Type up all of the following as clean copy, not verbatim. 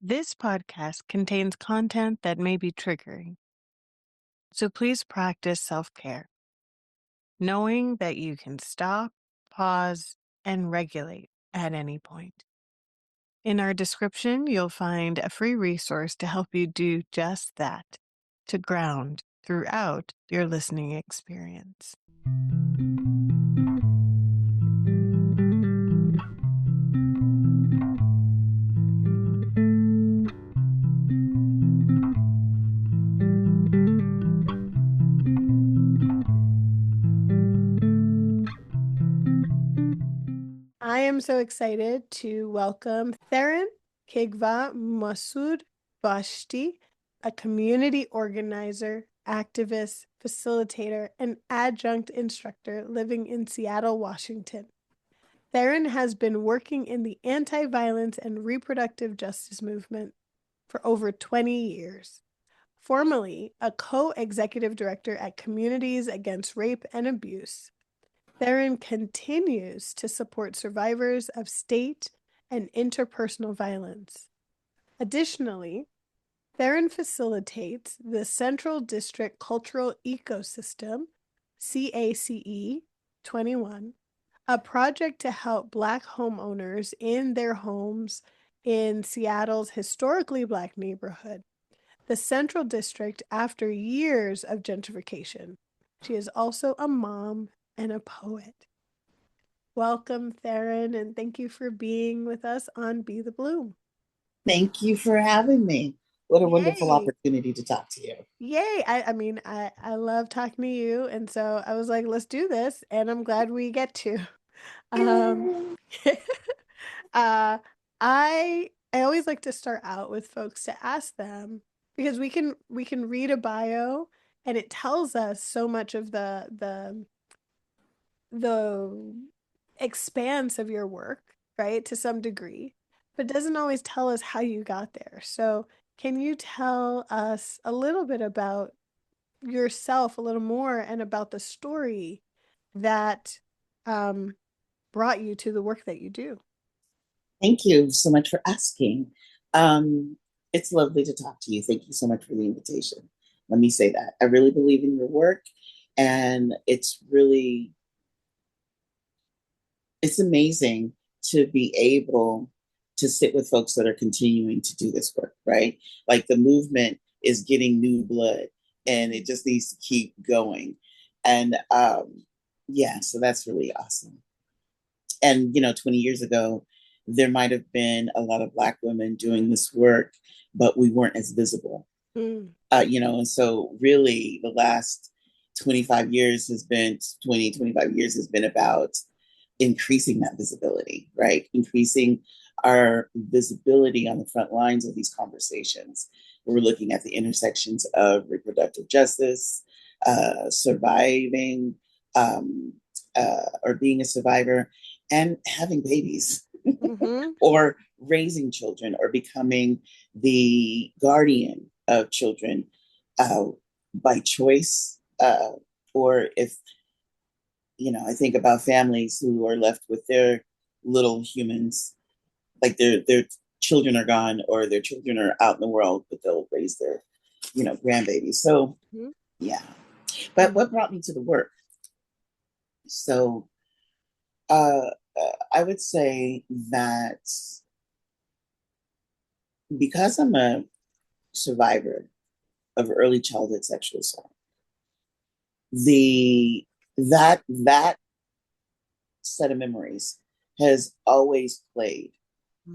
This podcast contains content that may be triggering, so please practice self-care, knowing that you can stop, pause, and regulate at any point. In our description, you'll find a free resource to help you do just that, to ground throughout your listening experience. I am so excited to welcome Theryn Kigvamasudvashti, a community organizer, activist, facilitator, and adjunct instructor living in Seattle, Washington. Theryn has been working in the anti-violence and reproductive justice movement for over 20 years. Formerly a co-executive director at Communities Against Rape and Abuse, Theryn continues to support survivors of state and interpersonal violence. Additionally, Theryn facilitates the Central District Cultural Ecosystem, CACE 21, a project to help Black homeowners in their homes in Seattle's historically Black neighborhood, the Central District, after years of gentrification. She is also a mom and a poet. Welcome, Theryn, and thank you for being with us on Be the Bloom. Thank you for having me. What a wonderful opportunity to talk to you. Yay. I love talking to you. And so I was like, let's do this. And I'm glad we get to. I always like to start out with folks to ask them, because we can read a bio and it tells us so much of the expanse of your work, right, to some degree, but doesn't always tell us how you got there. So can you tell us a little bit about yourself, a little more, and about the story that brought you to the work that you do? Thank you so much for asking. It's lovely to talk to you. Thank you so much for the invitation. Let me say that. I really believe in your work, and it's amazing to be able to sit with folks that are continuing to do this work, right? Like the movement is getting new blood and it just needs to keep going. And so that's really awesome. And, 20 years ago, there might have been a lot of Black women doing this work, but we weren't as visible. And so really the last 25 years has been about increasing that visibility, right? Increasing our visibility on the front lines of these conversations. We're looking at the intersections of reproductive justice, surviving, or being a survivor, and having babies, or raising children, or becoming the guardian of children by choice, or if I think about families who are left with their little humans, like their children are gone or their children are out in the world, but they'll raise their, grandbabies. So, yeah. But what brought me to the work? So, I would say that because I'm a survivor of early childhood sexual assault, that set of memories has always played.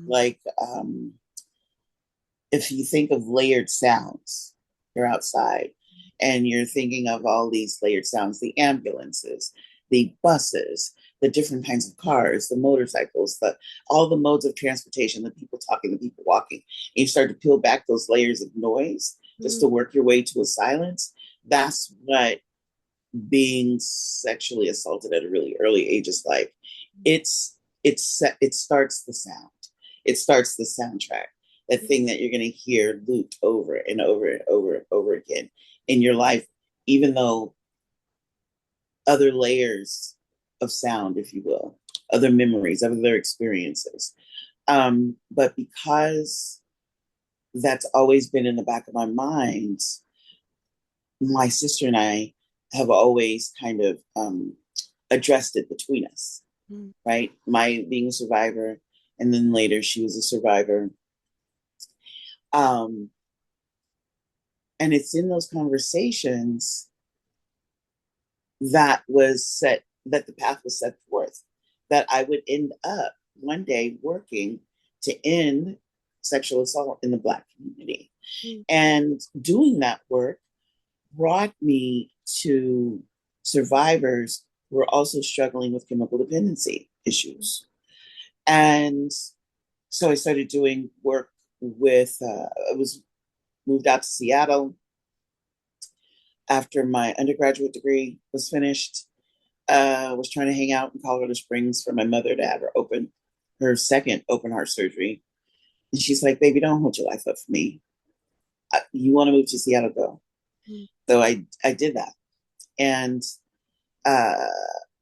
Like, if you think of layered sounds, you're outside and you're thinking of all these layered sounds, the ambulances, the buses, the different kinds of cars, the motorcycles, all the modes of transportation, the people talking, the people walking. And you start to peel back those layers of noise just to work your way to a silence. That's what being sexually assaulted at a really early age is like. It starts the sound. It starts the soundtrack, that thing that you're going to hear looped over and over and over and over again in your life, even though other layers of sound, if you will, other memories, other experiences. But because that's always been in the back of my mind. My sister and I have always kind of addressed it between us, Mm. right? My being a survivor, and then later she was a survivor. Um, and it's in those conversations that the path was set forth, that I would end up one day working to end sexual assault in the Black community. Mm. And doing that work brought me to survivors who are also struggling with chemical dependency issues. And so I started doing work I was moved out to Seattle after my undergraduate degree was finished. Was trying to hang out in Colorado Springs for my mother to have her second open heart surgery. And she's like, baby, don't hold your life up for me. You want to move to Seattle, go. Mm. So I did that. And uh,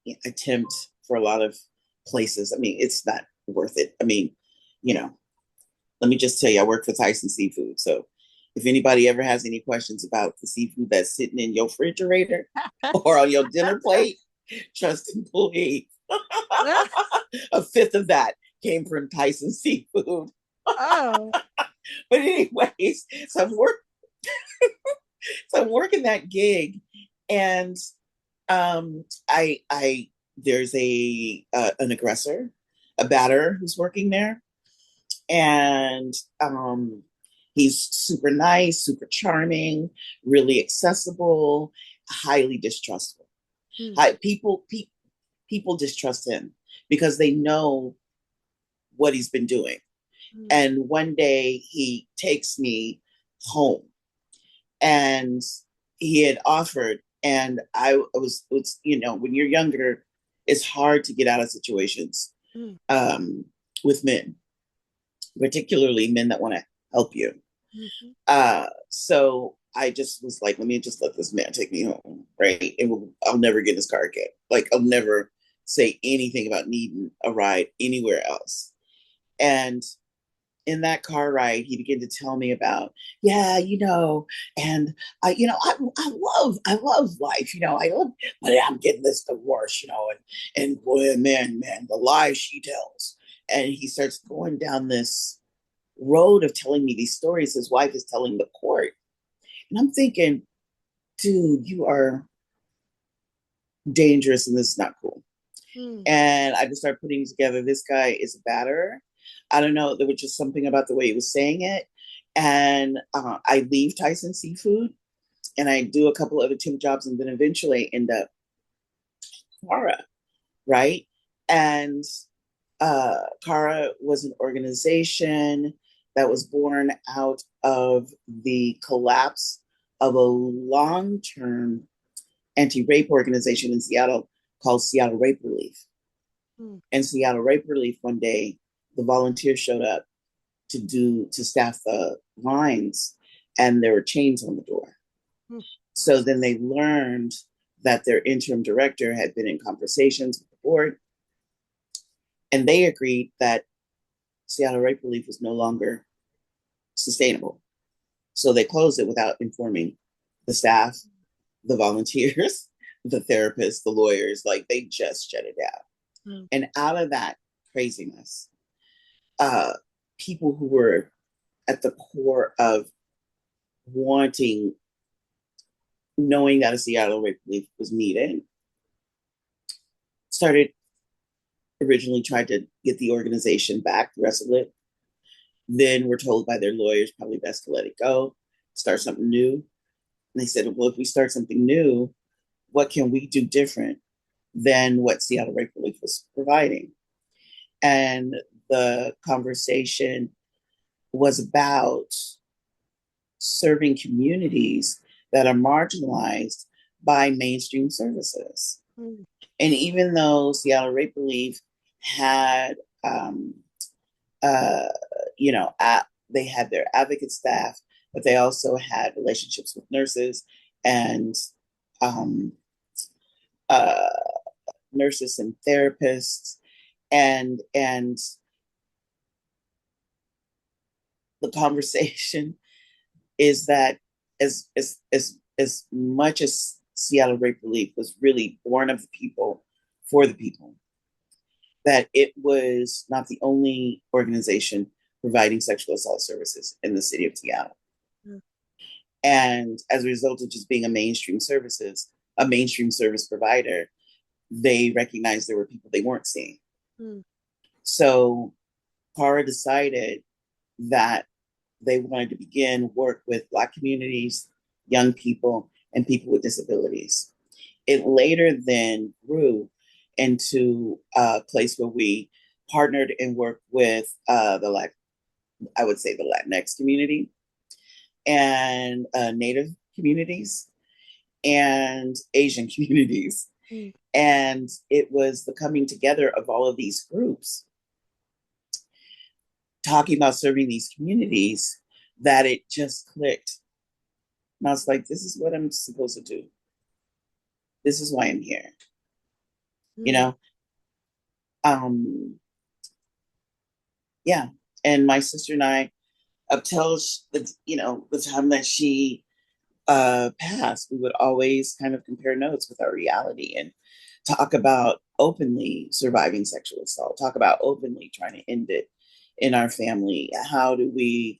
I tempt for a lot of places. I mean, it's not worth it. I mean, you know, let me just tell you, I work for Tyson Seafood. So if anybody ever has any questions about the seafood that's sitting in your refrigerator or on your dinner plate, trust and believe. A fifth of that came from Tyson Seafood. Oh. But anyways, so I'm working that gig, and I there's a an aggressor, a batter who's working there, and he's super nice, super charming, really accessible, highly distrustful. Mm. Hi, people distrust him because they know what he's been doing. Mm. And one day he takes me home, and he had offered, and when you're younger, it's hard to get out of situations Mm. um, with men, particularly men that want to help you. Mhm. So I just was like, let me just let this man take me home, right? And I'll never get in his car again. Like, I'll never say anything about needing a ride anywhere else. And in that car ride, he began to tell me about, yeah, and I love life, but I'm getting this divorce, and boy, man, the lies she tells. And he starts going down this road of telling me these stories his wife is telling the court. And I'm thinking, dude, you are dangerous and this is not cool. Mm. And I just started putting together this guy is a batterer. I don't know, there was just something about the way he was saying it. And I leave Tyson Seafood and I do a couple other temp jobs and then eventually end up CARA, right? And CARA was an organization that was born out of the collapse of a long term anti rape organization in Seattle called Seattle Rape Relief. Mm. And Seattle Rape Relief, one day, the volunteers showed up to staff the lines, and there were chains on the door. Mm. So then they learned that their interim director had been in conversations with the board, and they agreed that Seattle Rape Relief was no longer sustainable. So they closed it without informing the staff, the volunteers, the therapists, the lawyers. Like, they just shut it down. Mm. And out of that craziness, uh, people who were at the core of wanting, knowing that a Seattle Rape Relief was needed, started originally tried to get the organization back, the rest of it. Then were told by their lawyers probably best to let it go, start something new. And they said, well, if we start something new, what can we do different than what Seattle Rape Relief was providing? And the conversation was about serving communities that are marginalized by mainstream services. Mm. And even though Seattle Rape Relief had, um, uh, they had their advocate staff, but they also had relationships with nurses and um, uh, nurses and therapists, and the conversation is that as much as Seattle Rape Relief was really born of the people for the people, that it was not the only organization providing sexual assault services in the city of Seattle. Mm. And as a result of just being a mainstream service provider, they recognized there were people they weren't seeing. Mm. So CARA decided that they wanted to begin work with Black communities, young people, and people with disabilities. It later then grew into a place where we partnered and worked with the Latinx community and Native communities and Asian communities. Mm. And it was the coming together of all of these groups talking about serving these communities that it just clicked. And I was like, this is what I'm supposed to do. This is why I'm here. Mm. You know? Yeah. And my sister and I, up till the time that she passed, we would always kind of compare notes with our reality and talk about openly surviving sexual assault, talk about openly trying to end it in our family. How do we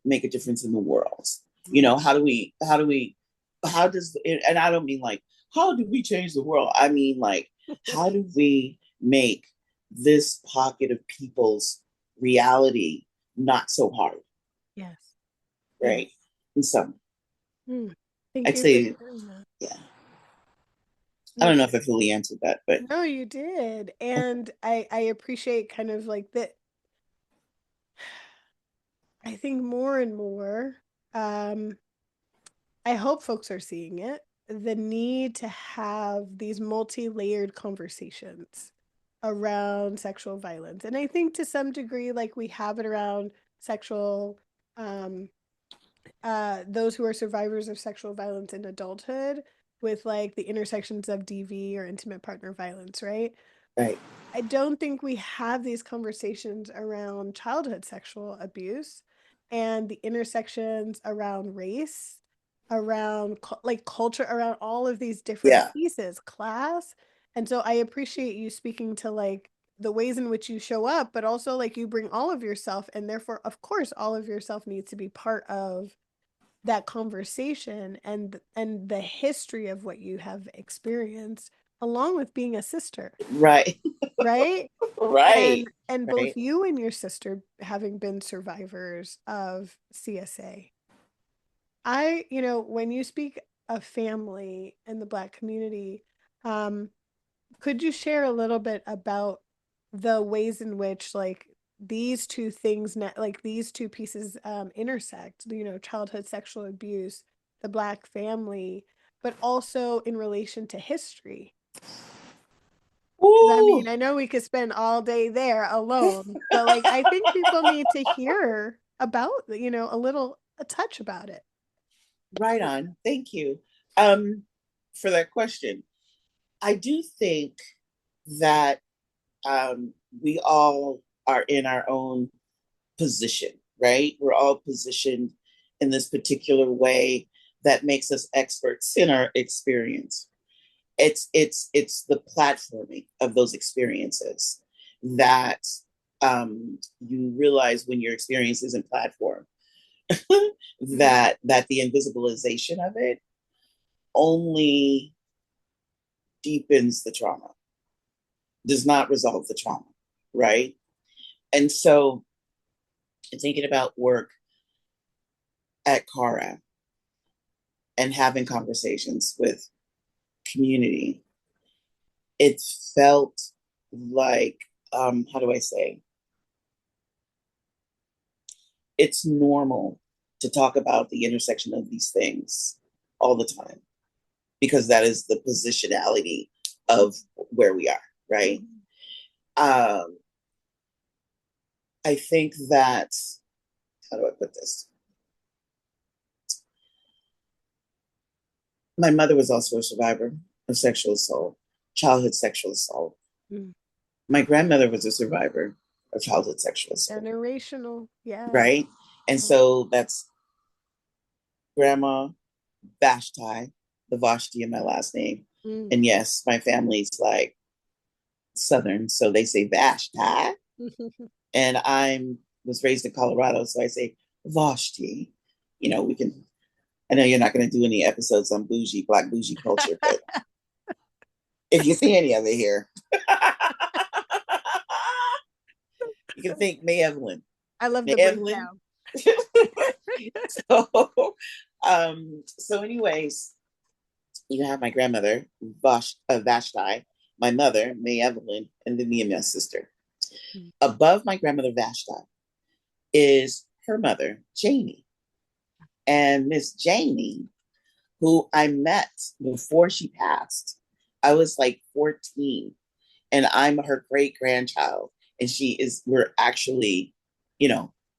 make a difference in the world? You know, how does, and I don't mean like, how do we change the world? I mean, like, how do we make this pocket of people's reality not so hard? Yes. Right. And so I'd say, yeah. I don't know if I fully answered that, but no, you did. And I appreciate kind of like that. I think more and more, I hope folks are seeing it, the need to have these multi-layered conversations around sexual violence. And I think to some degree, like we have it around sexual, those who are survivors of sexual violence in adulthood with like the intersections of DV or intimate partner violence, right? Right. I don't think we have these conversations around childhood sexual abuse and the intersections around race, around like culture, around all of these different pieces, class. And so I appreciate you speaking to like the ways in which you show up, but also like you bring all of yourself, and therefore, of course, all of yourself needs to be part of that conversation and the history of what you have experienced, along with being a sister. Right. Right. Right. And both you and your sister having been survivors of CSA. When you speak of family in the Black community, could you share a little bit about the ways in which like these two things, like these two pieces intersect, childhood sexual abuse, the Black family, but also in relation to history? I mean, I know we could spend all day there alone, but like I think people need to hear about, a touch about it. Right on. Thank you for that question. I do think that we all are in our own position, right? We're all positioned in this particular way that makes us experts in our experience. It's the platforming of those experiences that you realize when your experience isn't platform that the invisibilization of it only deepens the trauma, does not resolve the trauma, right? And so thinking about work at CARA and having conversations with community, it felt like, how do I say? It's normal to talk about the intersection of these things all the time because that is the positionality of where we are, right? I think that, how do I put this? My mother was also a survivor of sexual assault, childhood sexual assault. Mm. My grandmother was a survivor of childhood sexual assault. Generational. Yeah. Right? And so that's Grandma Vashti, the Vashti in my last name. Mm. And yes, my family's like Southern, so they say Vashti. And I'm was raised in Colorado, so I say Vashti. You know, we can. I know you're not going to do any episodes on bougie, black bougie culture, but if you see any of it here, you can think May Evelyn. I love May the Evelyn. breakdown. So anyways, you have my grandmother, Vashti, my mother, May Evelyn, and then me and my sister. Above my grandmother, Vashti, is her mother, Janie. And Miss Janie, who I met before she passed, I was like 14, and I'm her great grandchild, and we're actually,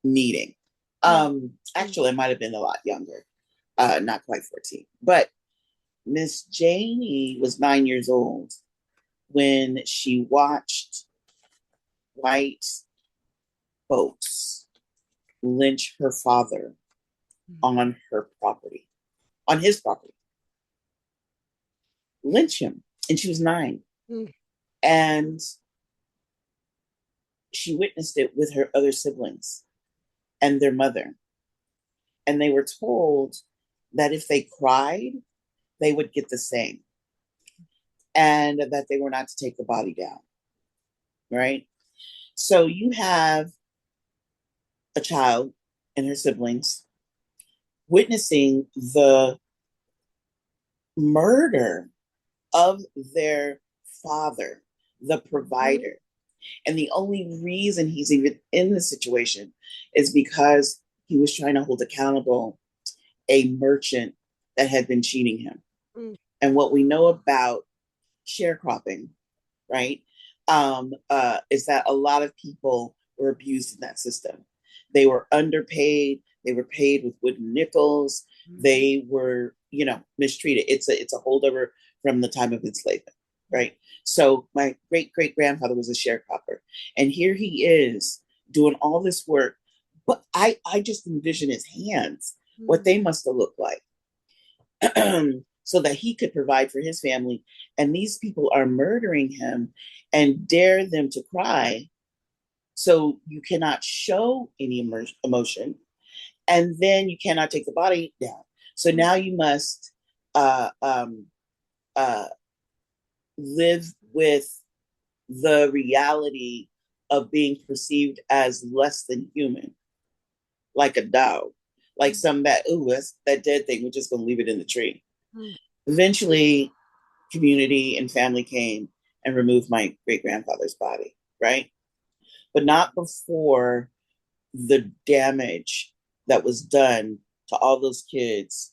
meeting. Actually, I might have been a lot younger, not quite 14, but Miss Janie was 9 years old when she watched white folks lynch her father on her property, on his property. Lynch him. And she was 9. And she witnessed it with her other siblings and their mother. And they were told that if they cried, they would get the same. And that they were not to take the body down. Right? So you have a child and her siblings witnessing the murder of their father, the provider. And the only reason he's even in this situation is because he was trying to hold accountable a merchant that had been cheating him. And what we know about sharecropping, right, is that a lot of people were abused in that system. They were underpaid. They were paid with wooden nickels. They were, mistreated. It's a holdover from the time of enslavement, right? So my great grandfather was a sharecropper, and here he is doing all this work. But I just envision his hands, what they must have looked like, so that he could provide for his family. And these people are murdering him and dare them to cry. So you cannot show any emotion, and then you cannot take the body down. So now you must live with the reality of being perceived as less than human, like a dog, like some that, that dead thing, we're just going to leave it in the tree. Eventually, community and family came and removed my great grandfather's body, right? But not before the damage that was done to all those kids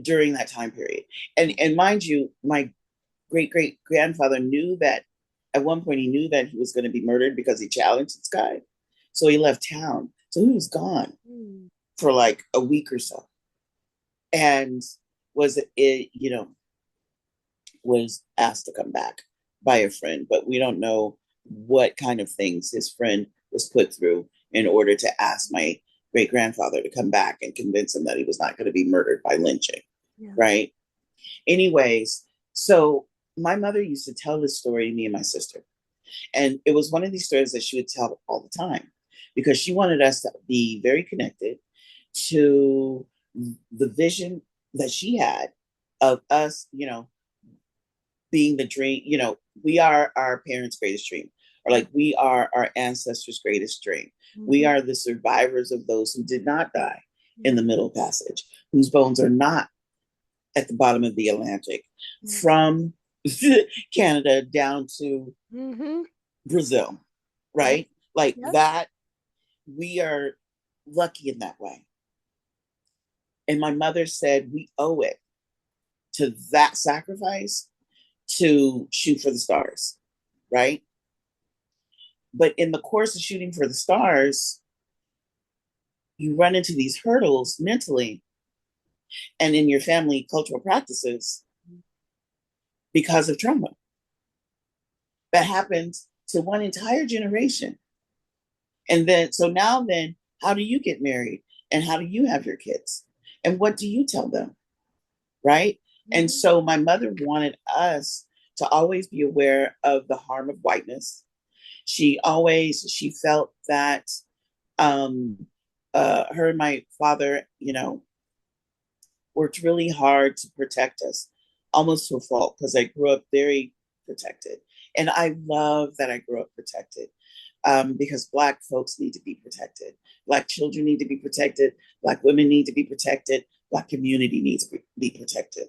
during that time period. And mind you, my great grandfather knew that at one point he knew that he was going to be murdered because he challenged this guy. So he left town. So he was gone for like a week or so. And was asked to come back by a friend, but we don't know what kind of things his friend was put through in order to ask my great grandfather to come back and convince him that he was not going to be murdered by lynching. Yeah. Right. Anyways, so my mother used to tell this story to me and my sister. And it was one of these stories that she would tell all the time because she wanted us to be very connected to the vision that she had of us, being the dream, we are our parents' greatest dream, or like we are our ancestors' greatest dream. We are the survivors of those who did not die in the Middle Passage, whose bones are not at the bottom of the Atlantic, from Canada down to Brazil, right? Like that, we are lucky in that way. And my mother said we owe it to that sacrifice to shoot for the stars, right? But in the course of shooting for the stars, you run into these hurdles mentally and in your family cultural practices because of trauma. that happened to one entire generation. And then, so now then, how do you get married? And how do you have your kids? And what do you tell them? Right? And so my mother wanted us to always be aware of the harm of whiteness. She felt that her and my father, worked really hard to protect us, almost to a fault, because I grew up very protected. And I love that I grew up protected, because Black folks need to be protected. Black children need to be protected. Black women need to be protected. Black community needs to be protected.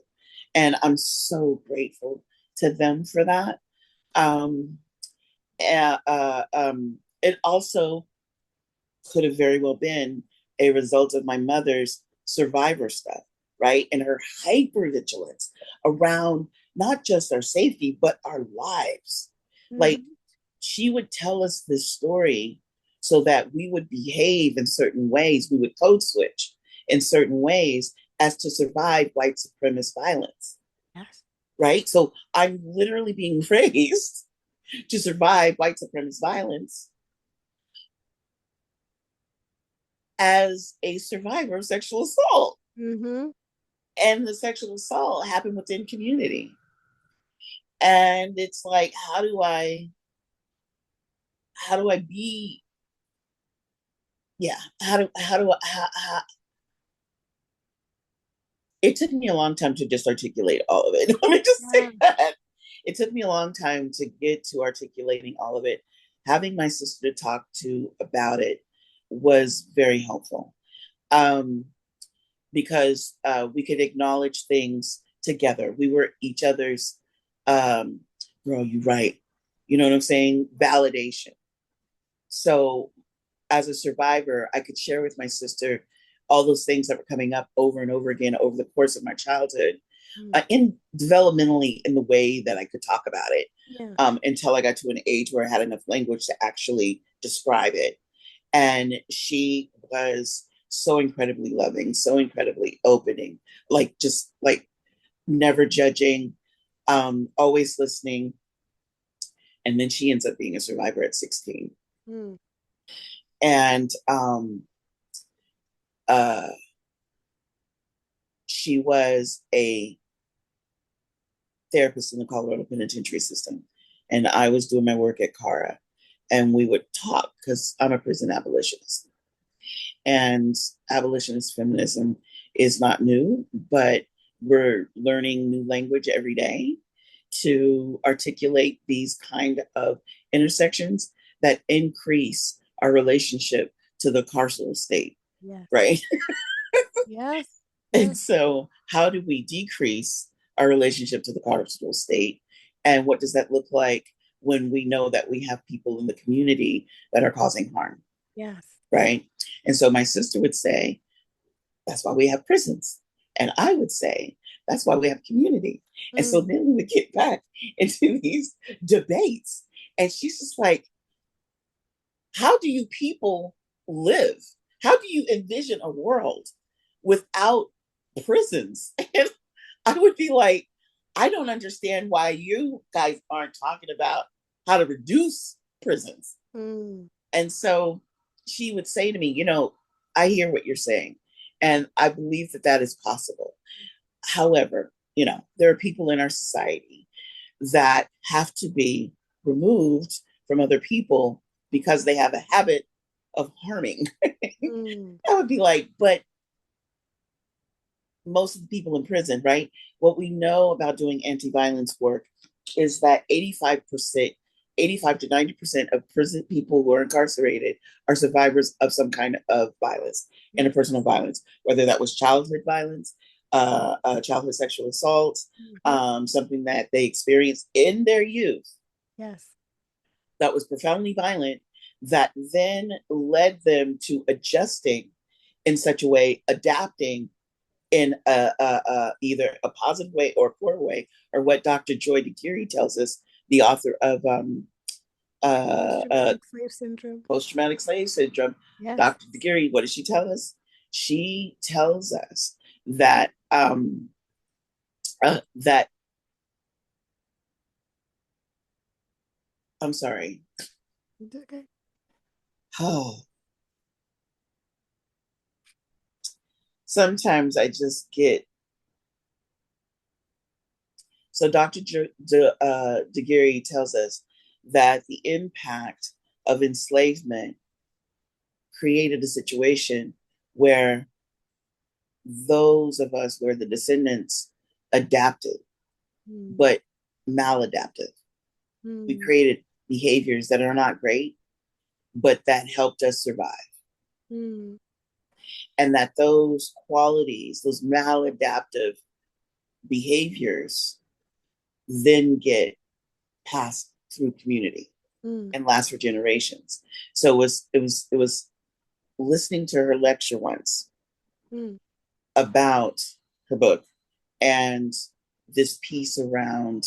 And I'm so grateful to them for that. Um, it also could have very well been a result of my mother's survivor stuff, right? And her hypervigilance around not just our safety, but our lives. Like, she would tell us this story so that we would behave in certain ways. We would code switch in certain ways as to survive white supremacist violence. Yes. Right? So I'm literally being raised to survive white supremacist violence as a survivor of sexual assault. Mm-hmm. And the sexual assault happened within community. And it's like, how do I be, yeah, it took me a long time to just articulate all of it. Let me just say that. It took me a long time to get to articulating all of it. Having my sister to talk to about it was very helpful, because we could acknowledge things together. We were each other's, girl, you're right. You know what I'm saying? Validation. So as a survivor, I could share with my sister all those things that were coming up over and over again over the course of my childhood, in developmentally in the way that I could talk about it, until I got to an age where I had enough language to actually describe it. And she was so incredibly loving, so incredibly opening, like just like never judging, always listening. And then she ends up being a survivor at 16. And she was a therapist in the Colorado penitentiary system. And I was doing my work at CARA. And we would talk because I'm a prison abolitionist. And abolitionist feminism is not new, but we're learning new language every day to articulate these kind of intersections that increase our relationship to the carceral state. Yes. Right? Yes. And so, how do we decrease our relationship to the carceral state? And what does that look like when we know that we have people in the community that are causing harm? Yes. Right? And so, my sister would say, that's why we have prisons. And I would say, that's why we have community. And so then we would get back into these debates. And she's just like, how do you people live? How do you envision a world without prisons? And I would be like, I don't understand why you guys aren't talking about how to reduce prisons. And so she would say to me, I hear what you're saying. And I believe that that is possible. However, there are people in our society that have to be removed from other people because they have a habit of harming. I would be like, but most of the people in prison, right? What we know about doing anti-violence work is that 85 to 90% of prison people who are incarcerated are survivors of some kind of violence, interpersonal violence, whether that was childhood violence, childhood sexual assault, something that they experienced in their youth. Yes. That was profoundly violent, that then led them to adjusting in such a way, adapting in either a positive way or a poor way, or what Dr. Joy DeGeary tells us, the author of post-traumatic slave syndrome. Yes. Dr. DeGeary, what does she tell us? She tells us that that I'm sorry. It's okay. Oh, sometimes I just get. So Dr. Daguerre tells us that the impact of enslavement created a situation where those of us who are the descendants adapted, but maladaptive. We created behaviors that are not great, but that helped us survive. And that those qualities, those maladaptive behaviors, then get passed through community and last for generations. So it was listening to her lecture once about her book and this piece around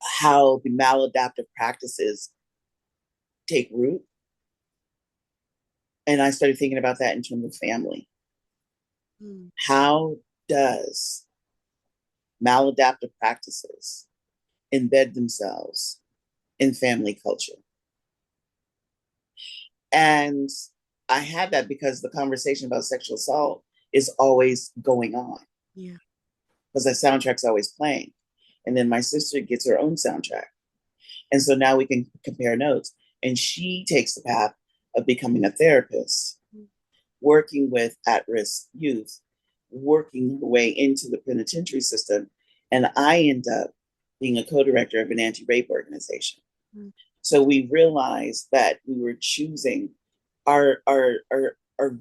how the maladaptive practices take root. And I started thinking about that in terms of family. How does maladaptive practices embed themselves in family culture? And I had that because the conversation about sexual assault is always going on. Yeah. Because the soundtrack's always playing. And then my sister gets her own soundtrack. And so now we can compare notes. And she takes the path of becoming a therapist, working with at-risk youth, working her way into the penitentiary system. And I end up being a co-director of an anti-rape organization. So we realized that we were choosing our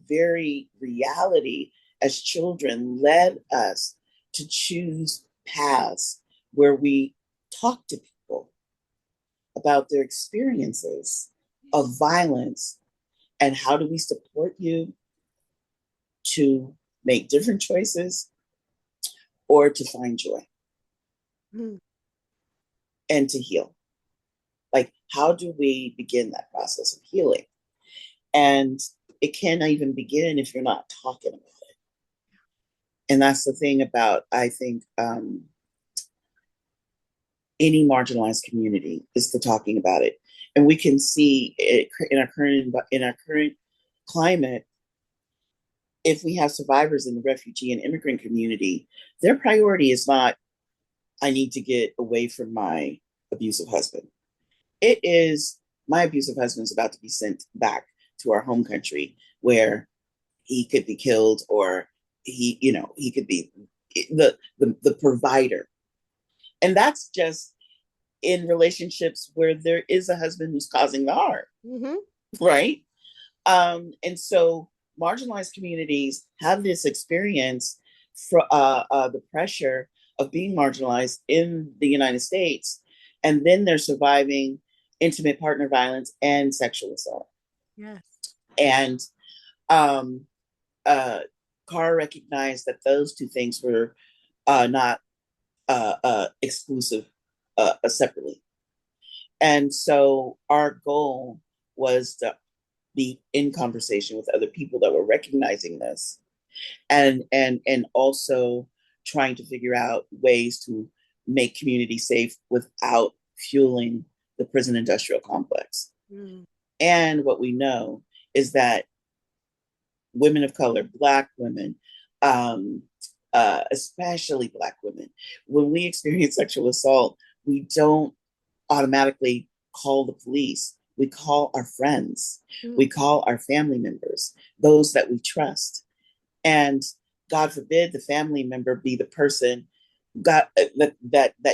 very reality as children led us to choose paths where we talk to people about their experiences of violence and how do we support you to make different choices or to find joy and to heal. Like, how do we begin that process of healing? And it can't even begin if you're not talking about it. And that's the thing about, I think, any marginalized community is the talking about it. And we can see it in our current climate. If we have survivors in the refugee and immigrant community, their priority is not, I need to get away from my abusive husband. It is, my abusive husband is about to be sent back to our home country where he could be killed, or he could be the provider. And that's just in relationships where there is a husband who's causing the harm, right? And so marginalized communities have this experience for the pressure of being marginalized in the United States, and then they're surviving intimate partner violence and sexual assault. Yes. And CARA recognized that those two things were not exclusive separately. And so our goal was to be in conversation with other people that were recognizing this, and also trying to figure out ways to make community safe without fueling the prison industrial complex. And what we know is that women of color, Black women, especially Black women, when we experience sexual assault, we don't automatically call the police. We call our friends. We call our family members, those that we trust. And God forbid the family member be the person that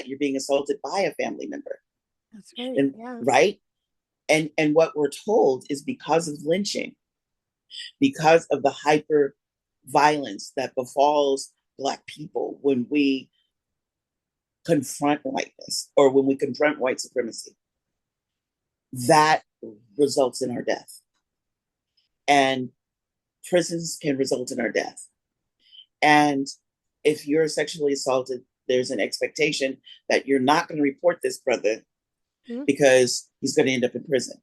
you're being assaulted by a family member. That's right. And, yeah. Right? And what we're told is because of lynching, because of the hyper violence that befalls Black people when we confront whiteness or when we confront white supremacy, that results in our death. And prisons can result in our death. And if you're sexually assaulted, there's an expectation that you're not going to report this brother because he's going to end up in prison.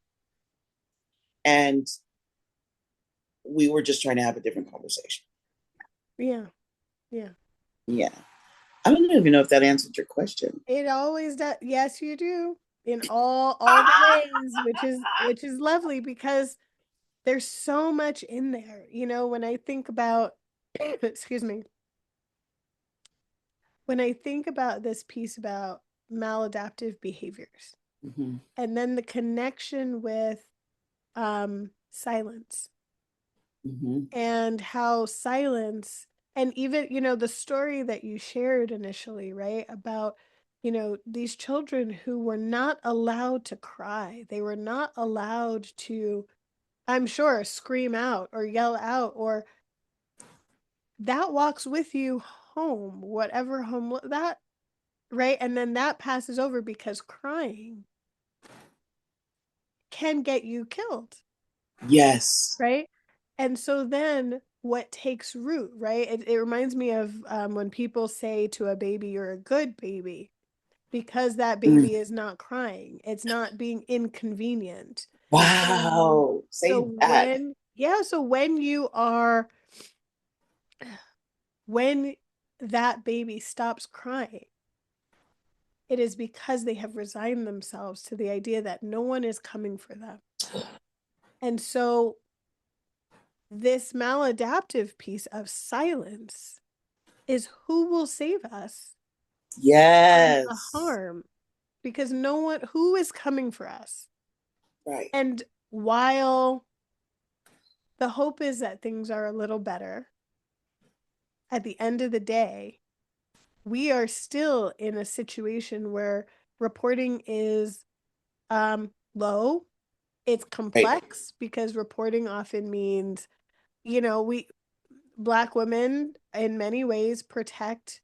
And we were just trying to have a different conversation. Yeah. Yeah. Yeah. I don't even know if that answered your question. It always does. Yes, you do. In all the ways, which is lovely because there's so much in there. When I think about excuse me, when I think about this piece about maladaptive behaviors Mm-hmm. and then the connection with silence Mm-hmm. and how silence and even the story that you shared initially, right, about these children who were not allowed to cry, they were not allowed to, I'm sure, scream out or yell out, or that walks with you home, whatever home that, right, and then that passes over because crying can get you killed, Yes. right? And so then what takes root, right? It reminds me of when people say to a baby, you're a good baby, because that Mm. baby is not crying. It's not being inconvenient. And Wow. Say that. so when that baby stops crying, it is because they have resigned themselves to the idea that no one is coming for them. And so this maladaptive piece of silence is who will save us from the Yes. harm, because no one who is coming for us. Right. And while the hope is that things are a little better, at the end of the day, we are still in a situation where reporting is low. It's Right. complex because reporting often means, we Black women in many ways protect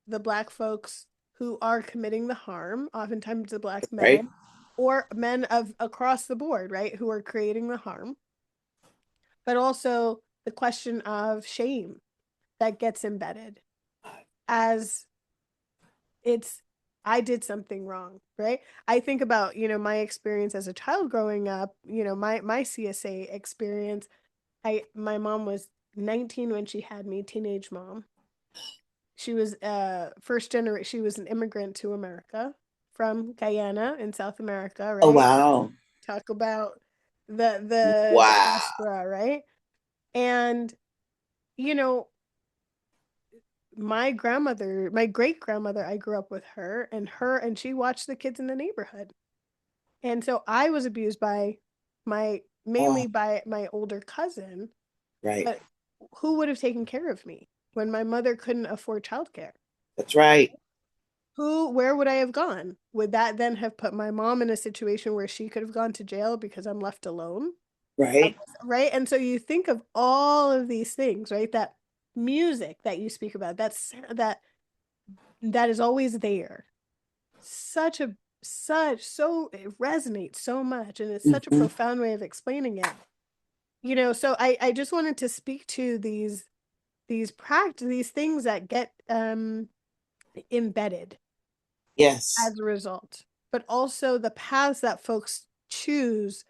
the Black folks who are committing the harm, oftentimes the Black Right. men or men of across the board, right, who are creating the harm, but also the question of shame that gets embedded as it's, I did something wrong, right? I think about, my experience as a child growing up, my CSA experience. My mom was 19 when she had me, teenage mom. She was first generation. She was an immigrant to America from Guyana in South America, Oh, right? wow. Talk about the Wow. diaspora, right? And you know, my grandmother, my great grandmother, I grew up with her, and she watched the kids in the neighborhood. And so I was abused by Oh, mainly by my older cousin, right. but who would have taken care of me when my mother couldn't afford childcare? That's right. Where would I have gone? Would that then have put my mom in a situation where she could have gone to jail because I'm left alone? Right. Right. And so you think of all of these things, right? That music that you speak about, that is always there. Such a such so it resonates so much, and it's such a Mm-hmm. profound way of explaining it. So I just wanted to speak to these things that get embedded Yes. as a result, but also the paths that folks choose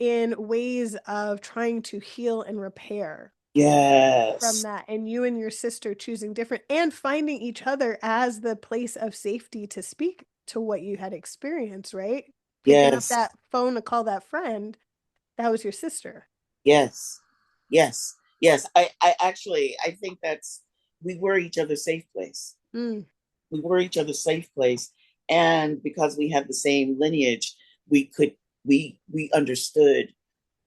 in ways of trying to heal and repair from Yes. that. And you and your sister choosing different and finding each other as the place of safety to speak to what you had experienced, right? Picking up Yes. that phone to call that friend, that was your sister. Yes. Yes. Yes. I actually, I think we were each other's safe place. Mm, We were each other's safe place. And because we have the same lineage, we could, we understood,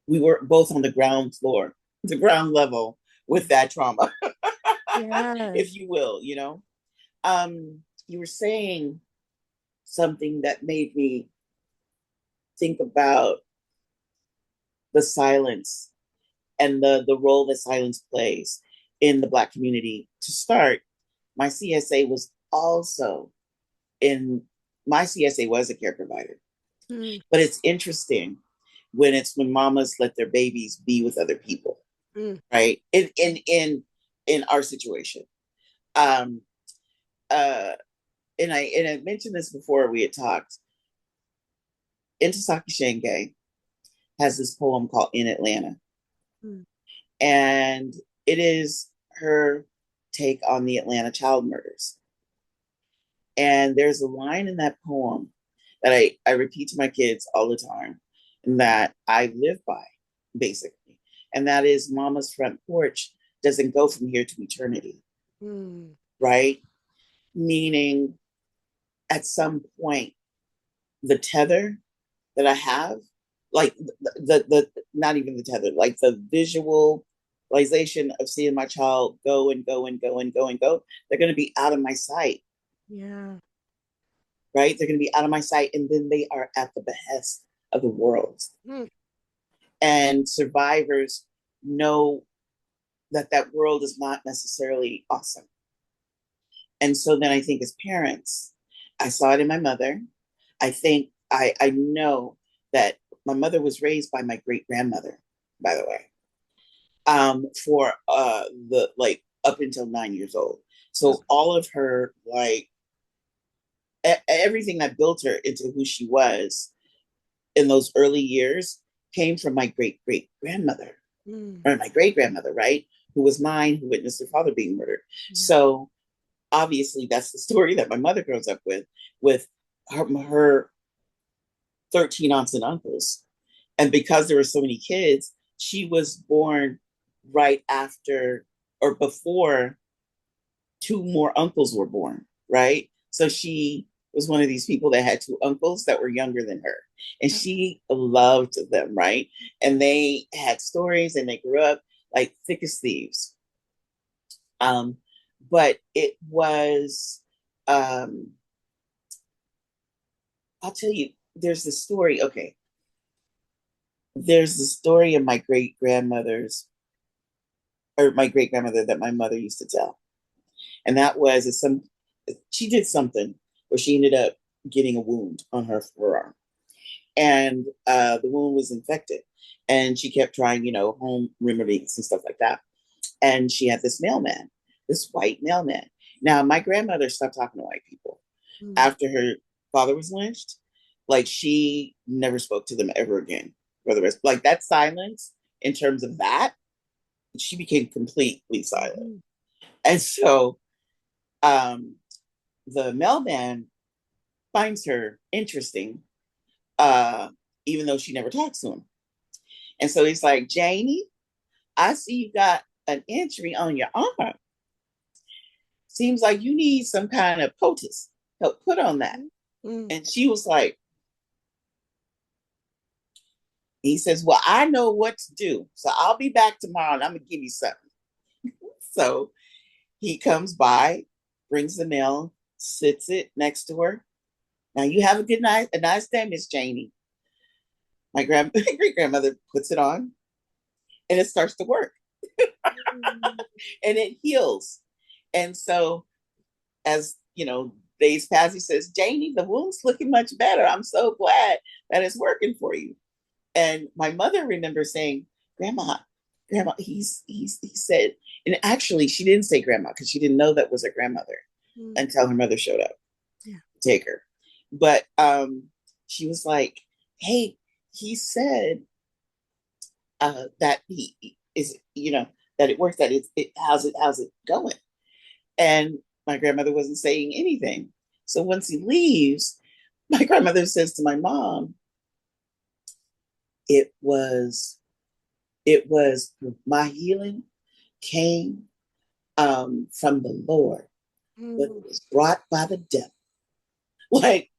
we were both on the ground floor, the ground level with that trauma, yes. if you will, you were saying something that made me think about the silence and the role that silence plays in the Black community. To start, my CSA was also in my CSA was a care provider. Mm, But it's interesting when mamas let their babies be with other people, mm, right? In our situation. Um uh and I mentioned this before we had talked. Intasaki Shange has this poem called In Atlanta. mm, And it is her take on the Atlanta child murders. And there's a line in that poem that I repeat to my kids all the time and that I live by, basically. And that is mama's front porch doesn't go from here to eternity. Mm. Right? Meaning at some point, the tether that I have, like the not even the tether, like the visualization of seeing my child go and go and go and go and go, they're going to be out of my sight. Yeah. Right? They're going to be out of my sight, and then they are at the behest of the world. Mm. And survivors know that that world is not necessarily awesome. And so then I think as parents, I saw it in my mother. I think I know that my mother was raised by my great grandmother, by the way, for the like up until 9 years old. So all of her like everything that built her into who she was in those early years came from my great great grandmother or my great grandmother, right? Who was mine, who witnessed her father being murdered. Yeah. So obviously that's the story that my mother grows up with her 13 aunts and uncles. And because there were so many kids, she was born right after or before two more uncles were born, right? So she was one of these people that had two uncles that were younger than her. And she loved them, right? And they had stories and they grew up like thick as thieves. But it was, I'll tell you, there's the story. Okay. There's the story of my great grandmother's, or my great grandmother that my mother used to tell. And that was she did something where she ended up getting a wound on her forearm. And the wound was infected. And she kept trying, home remedies and stuff like that. And she had this mailman, this white mailman. Now, my grandmother stopped talking to white people after her father was lynched. Like, she never spoke to them ever again. For the rest, like that silence in terms of that, she became completely silent. And so the mailman finds her interesting, even though she never talks to him. And so he's like, Janie, I see you got an injury on your arm. Seems like you need some kind of poultice help put on that. And she was like, he says, well, I know what to do. So I'll be back tomorrow and I'm going to give you something. So he comes by, brings the mail, sits it next to her. Now you have a nice day, Miss Janie. My great grandmother puts it on and it starts to work. And it heals. And so as days pass, he says, Janie, the wound's looking much better. I'm so glad that it's working for you. And my mother remembers saying, Grandma, he said, and actually she didn't say grandma because she didn't know that was her grandmother until her mother showed up to take her. But she was like, hey, he said that he is, that it works, that how's it going? And my grandmother wasn't saying anything. So once he leaves, my grandmother says to my mom, it was my healing came from the Lord, but it was brought by the devil. Like,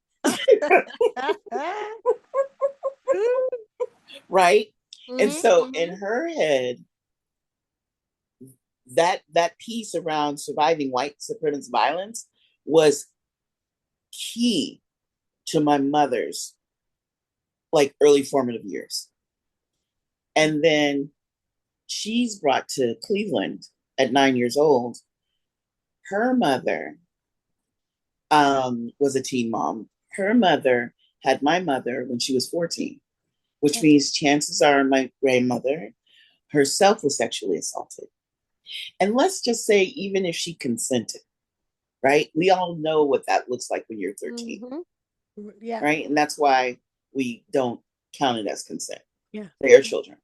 right? And so in her head, that piece around surviving white supremacist violence was key to my mother's like early formative years. And then she's brought to Cleveland at 9 years old. Her mother was a teen mom. Her mother had my mother when she was 14, which means chances are my grandmother herself was sexually assaulted. And let's just say, even if she consented, right? We all know what that looks like when you're 13. Mm-hmm. Yeah. Right. And that's why we don't count it as consent. Yeah. They are children.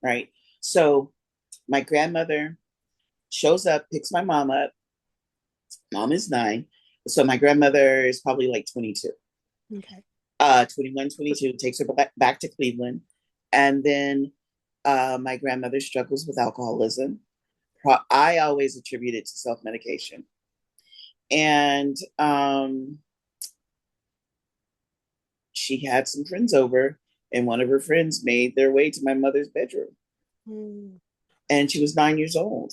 Right. So my grandmother shows up, picks my mom up. Mom is 9. So my grandmother is probably like 22. Okay. 21, 22, takes her back to Cleveland. And then my grandmother struggles with alcoholism. I always attribute it to self-medication. And she had some friends over, and one of her friends made their way to my mother's bedroom. Mm. And she was 9 years old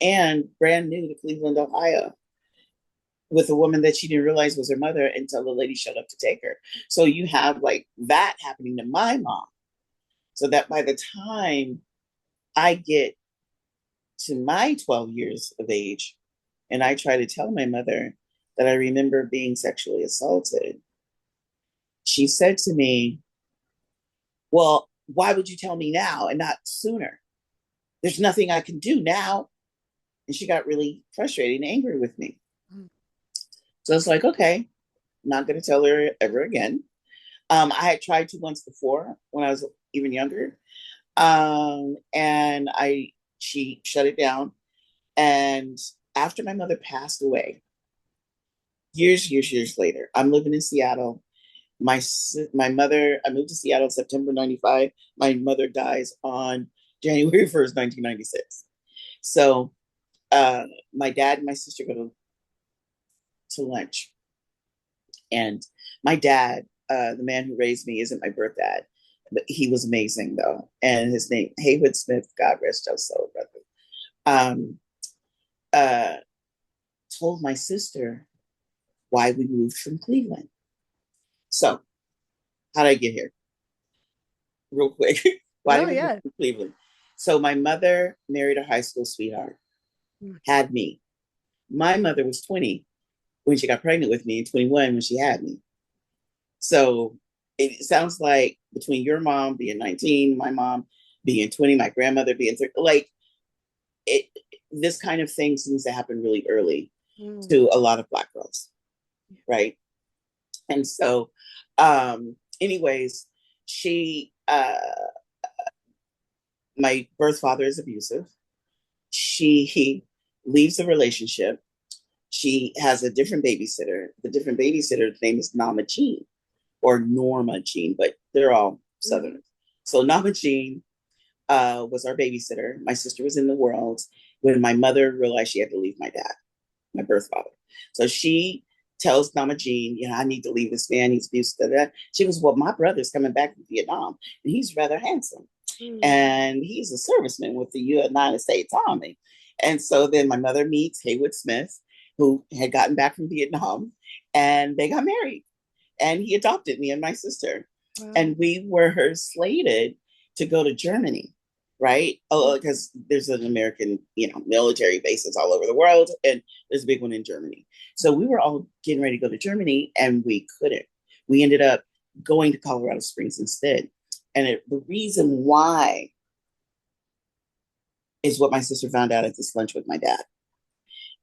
and brand new to Cleveland, Ohio, with a woman that she didn't realize was her mother until the lady showed up to take her. So you have like that happening to my mom. So that by the time I get to my 12 years of age and I try to tell my mother that I remember being sexually assaulted, she said to me, well, why would you tell me now and not sooner? There's nothing I can do now. And she got really frustrated and angry with me. So it's like, okay, I'm not going to tell her ever again. I had tried to once before when I was even younger. And she shut it down. And after my mother passed away, years later, I'm living in Seattle. My mother, I moved to Seattle September 95. My mother dies on January 1st, 1996. So my dad and my sister go to lunch. And my dad, the man who raised me, isn't my birth dad, but he was amazing though. And his name, Haywood Smith, God rest his soul, brother, um, uh, told my sister why we moved from Cleveland. So, how did I get here? Real quick. Why Oh, did we move yeah. from Cleveland? So, my mother married a high school sweetheart, had me. My mother was 20 when she got pregnant with me and 21 when she had me. So, it sounds like between your mom being 19, my mom being 20, my grandmother being 30, like it, this kind of thing seems to happen really early to a lot of Black girls, right? And so, anyways, she, my birth father is abusive. He leaves the relationship. She has a different babysitter. The different babysitter's name is Nama Jean or Norma Jean, but they're all Southerners. So Nama Jean was our babysitter. My sister was in the world when my mother realized she had to leave my dad, my birth father. So she tells Nama Jean, I need to leave this man. He's abusive. She goes, well, my brother's coming back from Vietnam and he's rather handsome. And he's a serviceman with the United States Army. And so then my mother meets Haywood Smith, who had gotten back from Vietnam, and they got married. And he adopted me and my sister. Wow. And we were slated to go to Germany, right? Because there's an American, military bases all over the world, and there's a big one in Germany. So we were all getting ready to go to Germany, and we couldn't. We ended up going to Colorado Springs instead. And the reason why is what my sister found out at this lunch with my dad.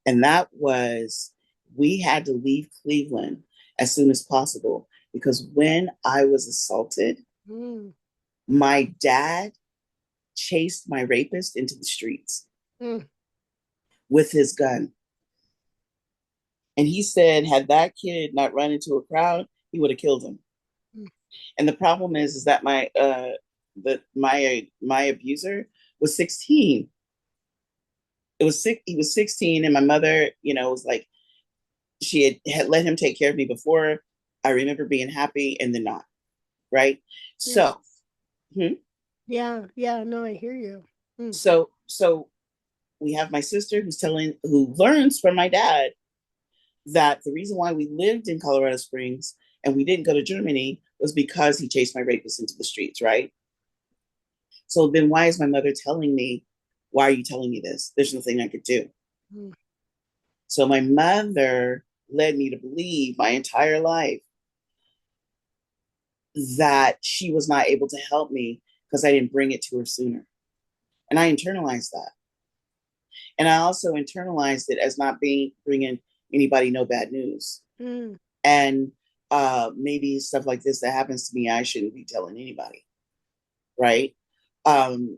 And that was, we had to leave Cleveland as soon as possible because when I was assaulted, my dad chased my rapist into the streets with his gun. And he said, had that kid not run into a crowd, he would have killed him. And the problem is that my abuser was 16. He was 16, and my mother, was like, she had let him take care of me before. I remember being happy and then not, right? Yeah. So, yeah, no, I hear you. So we have my sister who learns from my dad that the reason why we lived in Colorado Springs and we didn't go to Germany was because he chased my rapist into the streets, right? So then why is my mother telling me, why are you telling me this? There's nothing I could do. So my mother led me to believe my entire life that she was not able to help me because I didn't bring it to her sooner. And I internalized that. And I also internalized it as not bringing anybody no bad news. And maybe stuff like this that happens to me, I shouldn't be telling anybody, right?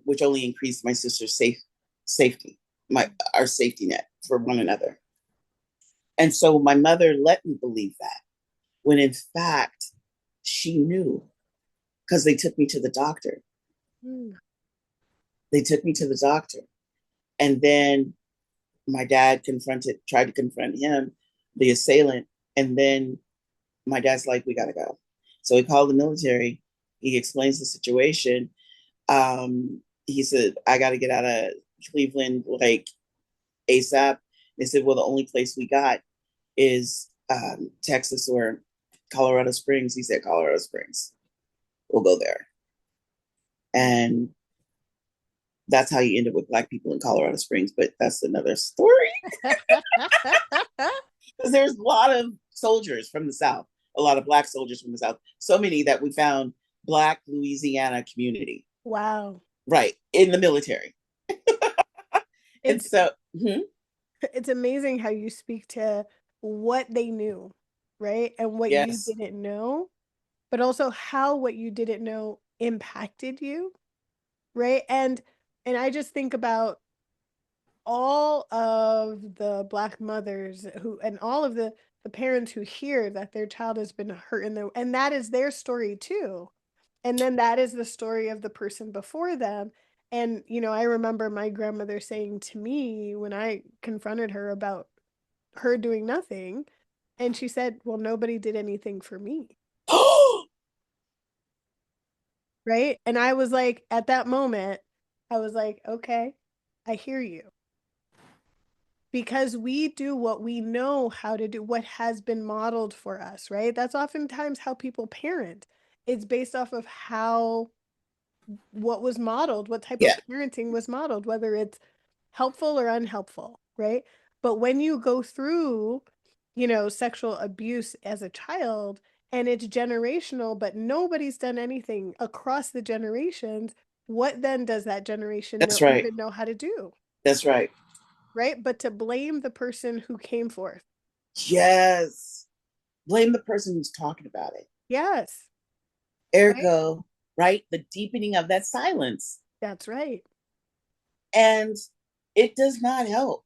Which only increased my sister's safety, our safety net for one another. And so my mother let me believe that when in fact she knew because they took me to the doctor. Mm. They took me to the doctor. And then my dad tried to confront him, the assailant. And then my dad's like, we got to go. So he called the military. He explains the situation. He said, I got to get out of Cleveland like ASAP. They said, well, the only place we got is Texas or Colorado Springs. He said, Colorado Springs. We'll go there. And that's how you end up with Black people in Colorado Springs, but that's another story. Because there's a lot of soldiers from the South, a lot of Black soldiers from the South, so many that we found Black Louisiana community. Wow. Right, in the military. And It's so, it's amazing how you speak to what they knew, right? And what you yes, didn't know, but also how what you didn't know impacted you, right? And I just think about all of the Black mothers who and all of the parents who hear that their child has been hurt in the and that is their story too. And then that is the story of the person before them. And I remember my grandmother saying to me when I confronted her about her doing nothing, and she said, "Well, nobody did anything for me." Right? And I was like, at that moment, I was like, "Okay, I hear you." Because we do what we know how to do, what has been modeled for us, right? That's oftentimes how people parent. It's based off of how what was modeled, what type of yeah, parenting was modeled, whether it's helpful or unhelpful, right? But when you go through, sexual abuse as a child and it's generational, but nobody's done anything across the generations, what then does that generation that's know right. even know how to do? That's right. Right? But to blame the person who came forth. Yes. Blame the person who's talking about it. Yes. Right? Ergo, right? The deepening of that silence. That's right. And it does not help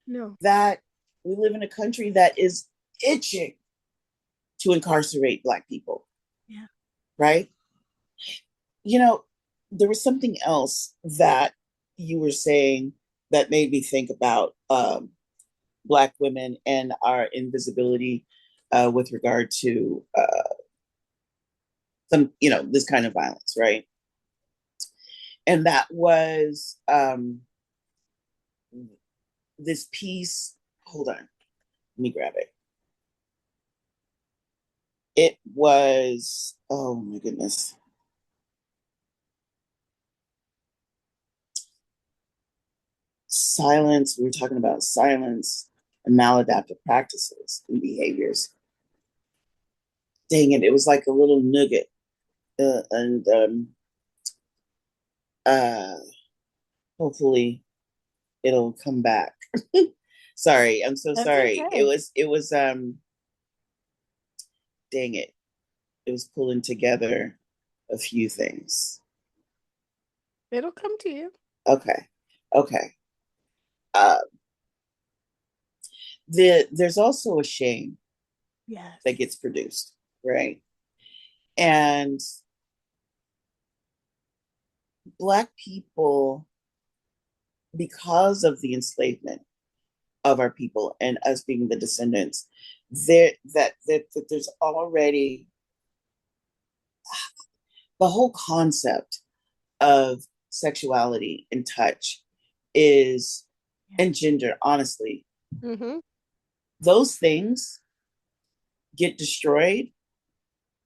No. that we live in a country that is itching to incarcerate Black people, Yeah. right? You know, there was something else that you were saying that made me think about Black women and our invisibility with regard to this kind of violence, right? And that was this piece. Hold on, let me grab it. It was, oh my goodness. Silence. We were talking about silence and maladaptive practices and behaviors. Dang it. It was like a little nugget. And uh, hopefully it'll come back. Sorry. I'm so That's sorry. It okay. was, it was, dang it. It was pulling together a few things. It'll come to you. Okay. Okay. Uh, there's also a shame Yes. that gets produced, right? And Black people, because of the enslavement of our people and us being the descendants, that there's already the whole concept of sexuality and touch is Yeah. and gender, honestly, Mm-hmm. those things get destroyed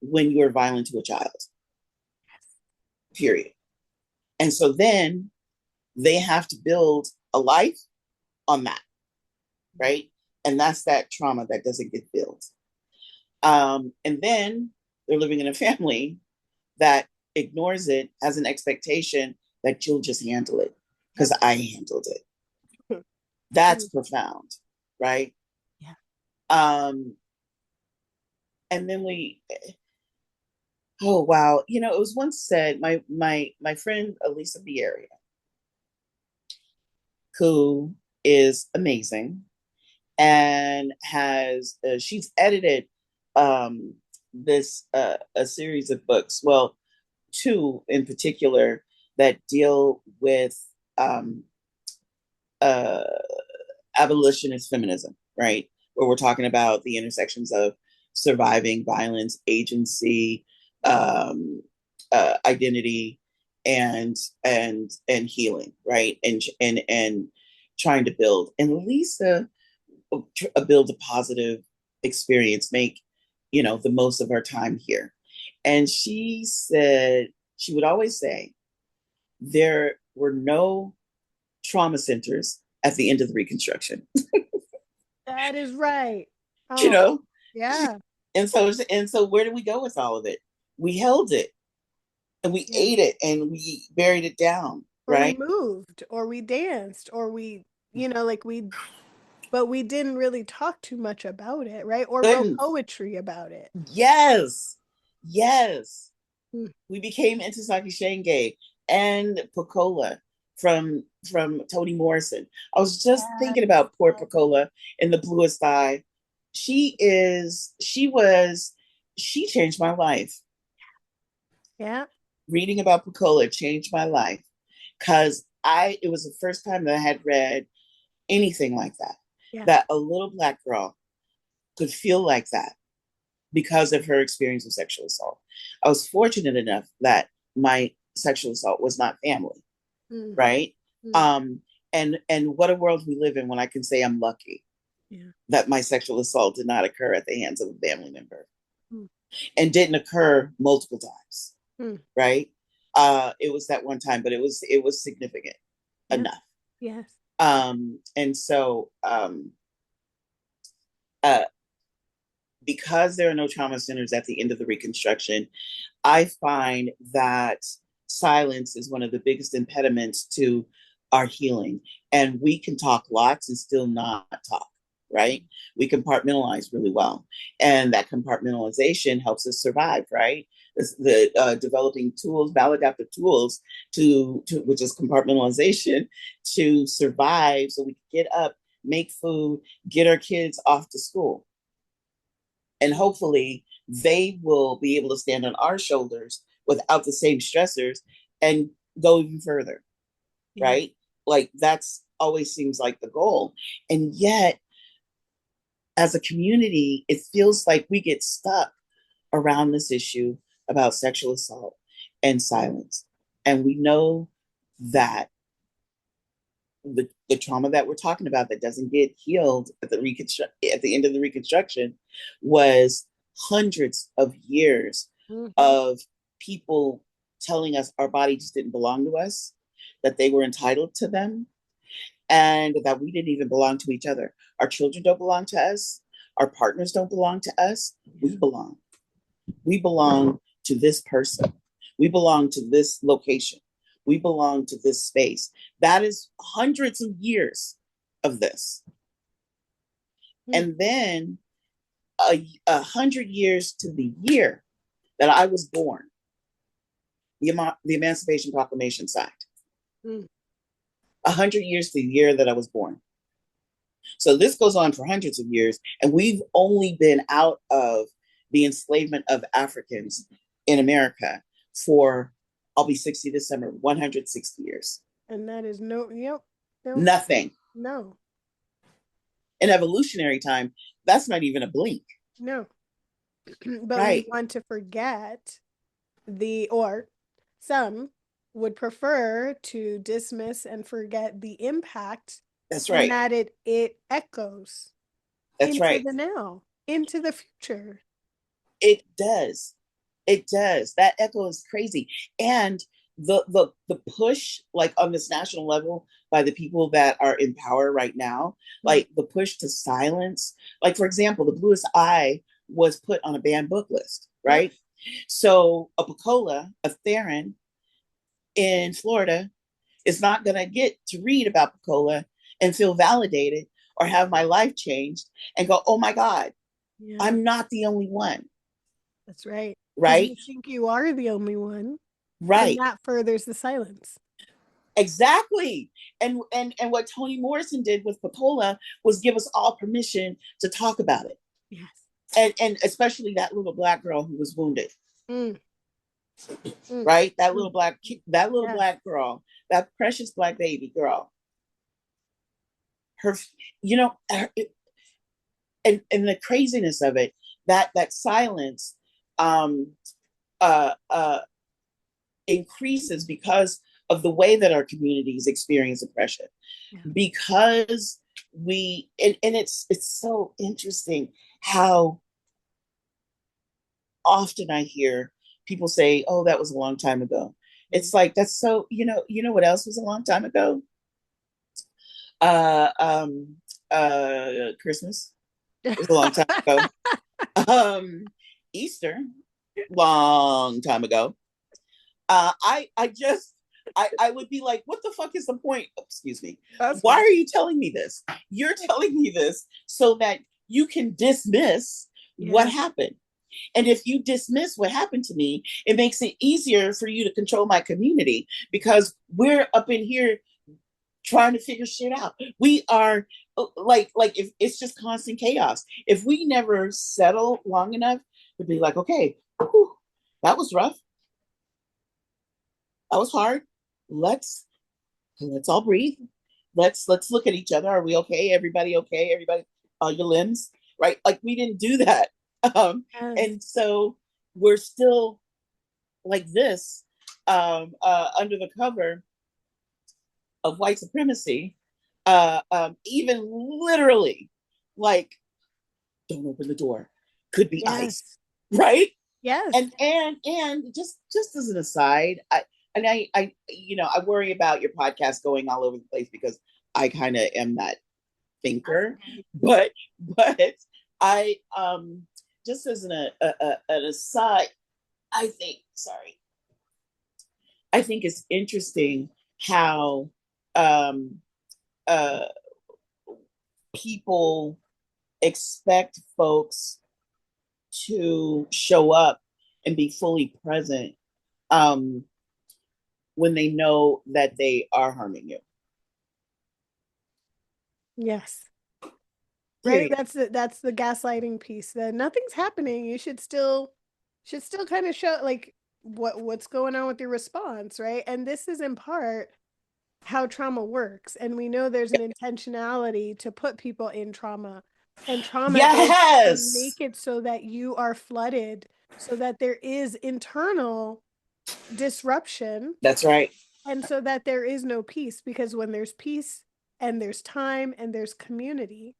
when you are violent to a child, period. And so then they have to build a life on that, right? And that's that trauma that doesn't get built. And then they're living in a family that ignores it, has an expectation that you'll just handle it Yep. because I handled it. That's Mm. profound, right? Yeah. Um, and then oh wow, it was once said, my friend Elisa Vieira, who is amazing, and has she's edited this a series of books. Well, two in particular that deal with um, uh, abolitionist feminism, right? Where we're talking about the intersections of surviving violence, agency, identity, and healing, right? And trying to build and Lisa build a positive experience, make the most of our time here. And she said she would always say there were no trauma centers at the end of the Reconstruction. That is right. you Oh, know, yeah. and so where did we go with all of it? We held it and we Yeah. ate it and we buried it down, Or we right? moved, or we danced, or like but we didn't really talk too much about it, right? Or wrote Couldn't. poetry about it. Yes, yes. Mm. We became Intisaki Shenge and Pecola from Toni Morrison. I was just Yeah. thinking about poor Pecola in The Bluest Eye. She changed my life. Yeah. Reading about Pecola changed my life because it was the first time that I had read anything like that. Yeah. That a little Black girl could feel like that because of her experience of sexual assault. I was fortunate enough that my sexual assault was not family, Mm. right? Mm. Um, and what a world we live in when I can say I'm lucky Yeah. that my sexual assault did not occur at the hands of a family member Mm. and didn't occur multiple times, Mm. right? It was that one time, but it was significant Yeah. enough. Yes. And so uh, because there are no trauma centers at the end of the Reconstruction, I find that silence is one of the biggest impediments to our healing. And we can talk lots and still not talk, right? We compartmentalize really well. And that compartmentalization helps us survive, right? The developing tools, maladaptive tools to which is compartmentalization to survive so we can get up, make food, get our kids off to school. And hopefully they will be able to stand on our shoulders without the same stressors and go even further, Yeah. right? Like that's always seems like the goal. And yet, as a community, it feels like we get stuck around this issue about sexual assault and silence. And we know that the trauma that we're talking about that doesn't get healed at the end of the Reconstruction was hundreds of years Mm-hmm. of people telling us our body just didn't belong to us, that they were entitled to them, and that we didn't even belong to each other. Our children don't belong to us. Our partners don't belong to us. We belong. We belong to this person. We belong to this location. We belong to this space. That is hundreds of years of this. Mm. And then 100 years to the year that I was born, the Emancipation Proclamation signed. Mm. 100 years to the year that I was born. So this goes on for hundreds of years, and we've only been out of the enslavement of Africans in America for, I'll be 60 this summer, 160 years. And that is yep. No. Nothing. No. In evolutionary time, that's not even a blink. No. But we Right. want to forget or some would prefer to dismiss and forget the impact That's in right. that it echoes That's into right. the now, into the future. It does. It does. That echo is crazy. And the push, like on this national level, by the people that are in power right now, Mm. like the push to silence, like for example, the bluest eye was put on a banned book list, Yep. right? So a Pecola, a Theryn in Florida is not gonna get to read about Pecola and feel validated or have my life changed and go, oh my God, Yeah, I'm not the only one, that's right. Because right? you think you are the only one, and Right. that furthers the silence. Exactly. And what Toni Morrison did with Popola was give us all permission to talk about it. Yes. And especially that little Black girl who was wounded. Mm, mm, Right? mm. That little Yes. Black girl, that precious Black baby girl. Her, you know, and the craziness of it, that silence um uh uh increases because of the way that our communities experience oppression, Yeah. because and it's so interesting how often I hear people say, oh, that was a long time ago. It's like, that's so, you know what else was a long time ago? uh um Christmas was a long time ago. um Easter, long time ago. I just I would be like, what the fuck is the point? Excuse me. That's Why fine. are you telling me this? You're telling me this so that you can dismiss what Yeah. happened. And if you dismiss what happened to me, it makes it easier for you to control my community, because we're up in here trying to figure shit out. We are like if it's just constant chaos. If we never settle long enough to be like, okay, whew, that was rough. That was hard. Let's all breathe. Let's look at each other. Are we okay? Everybody okay? Everybody, all your limbs, right? Like, we didn't do that. Um, Yes. and so we're still like this, under the cover of white supremacy, even literally, like, don't open the door. Could be ice, Yes. right? Yes. And just as an aside, I worry about your podcast going all over the place, because I kind of am that That's thinker, okay. but I just as an aside, I think sorry, I think it's interesting how um uh people expect folks to show up and be fully present, um, when they know that they are harming you. Yes. Right. Period. That's the gaslighting piece. That nothing's happening. You should still kind of show like what's going on with your response, right? And this is in part how trauma works. And we know there's an intentionality to put people in trauma. And trauma is to Yes, make it so that you are flooded, so that there is internal disruption, that's right. and so that there is no peace. Because when there's peace and there's time and there's community,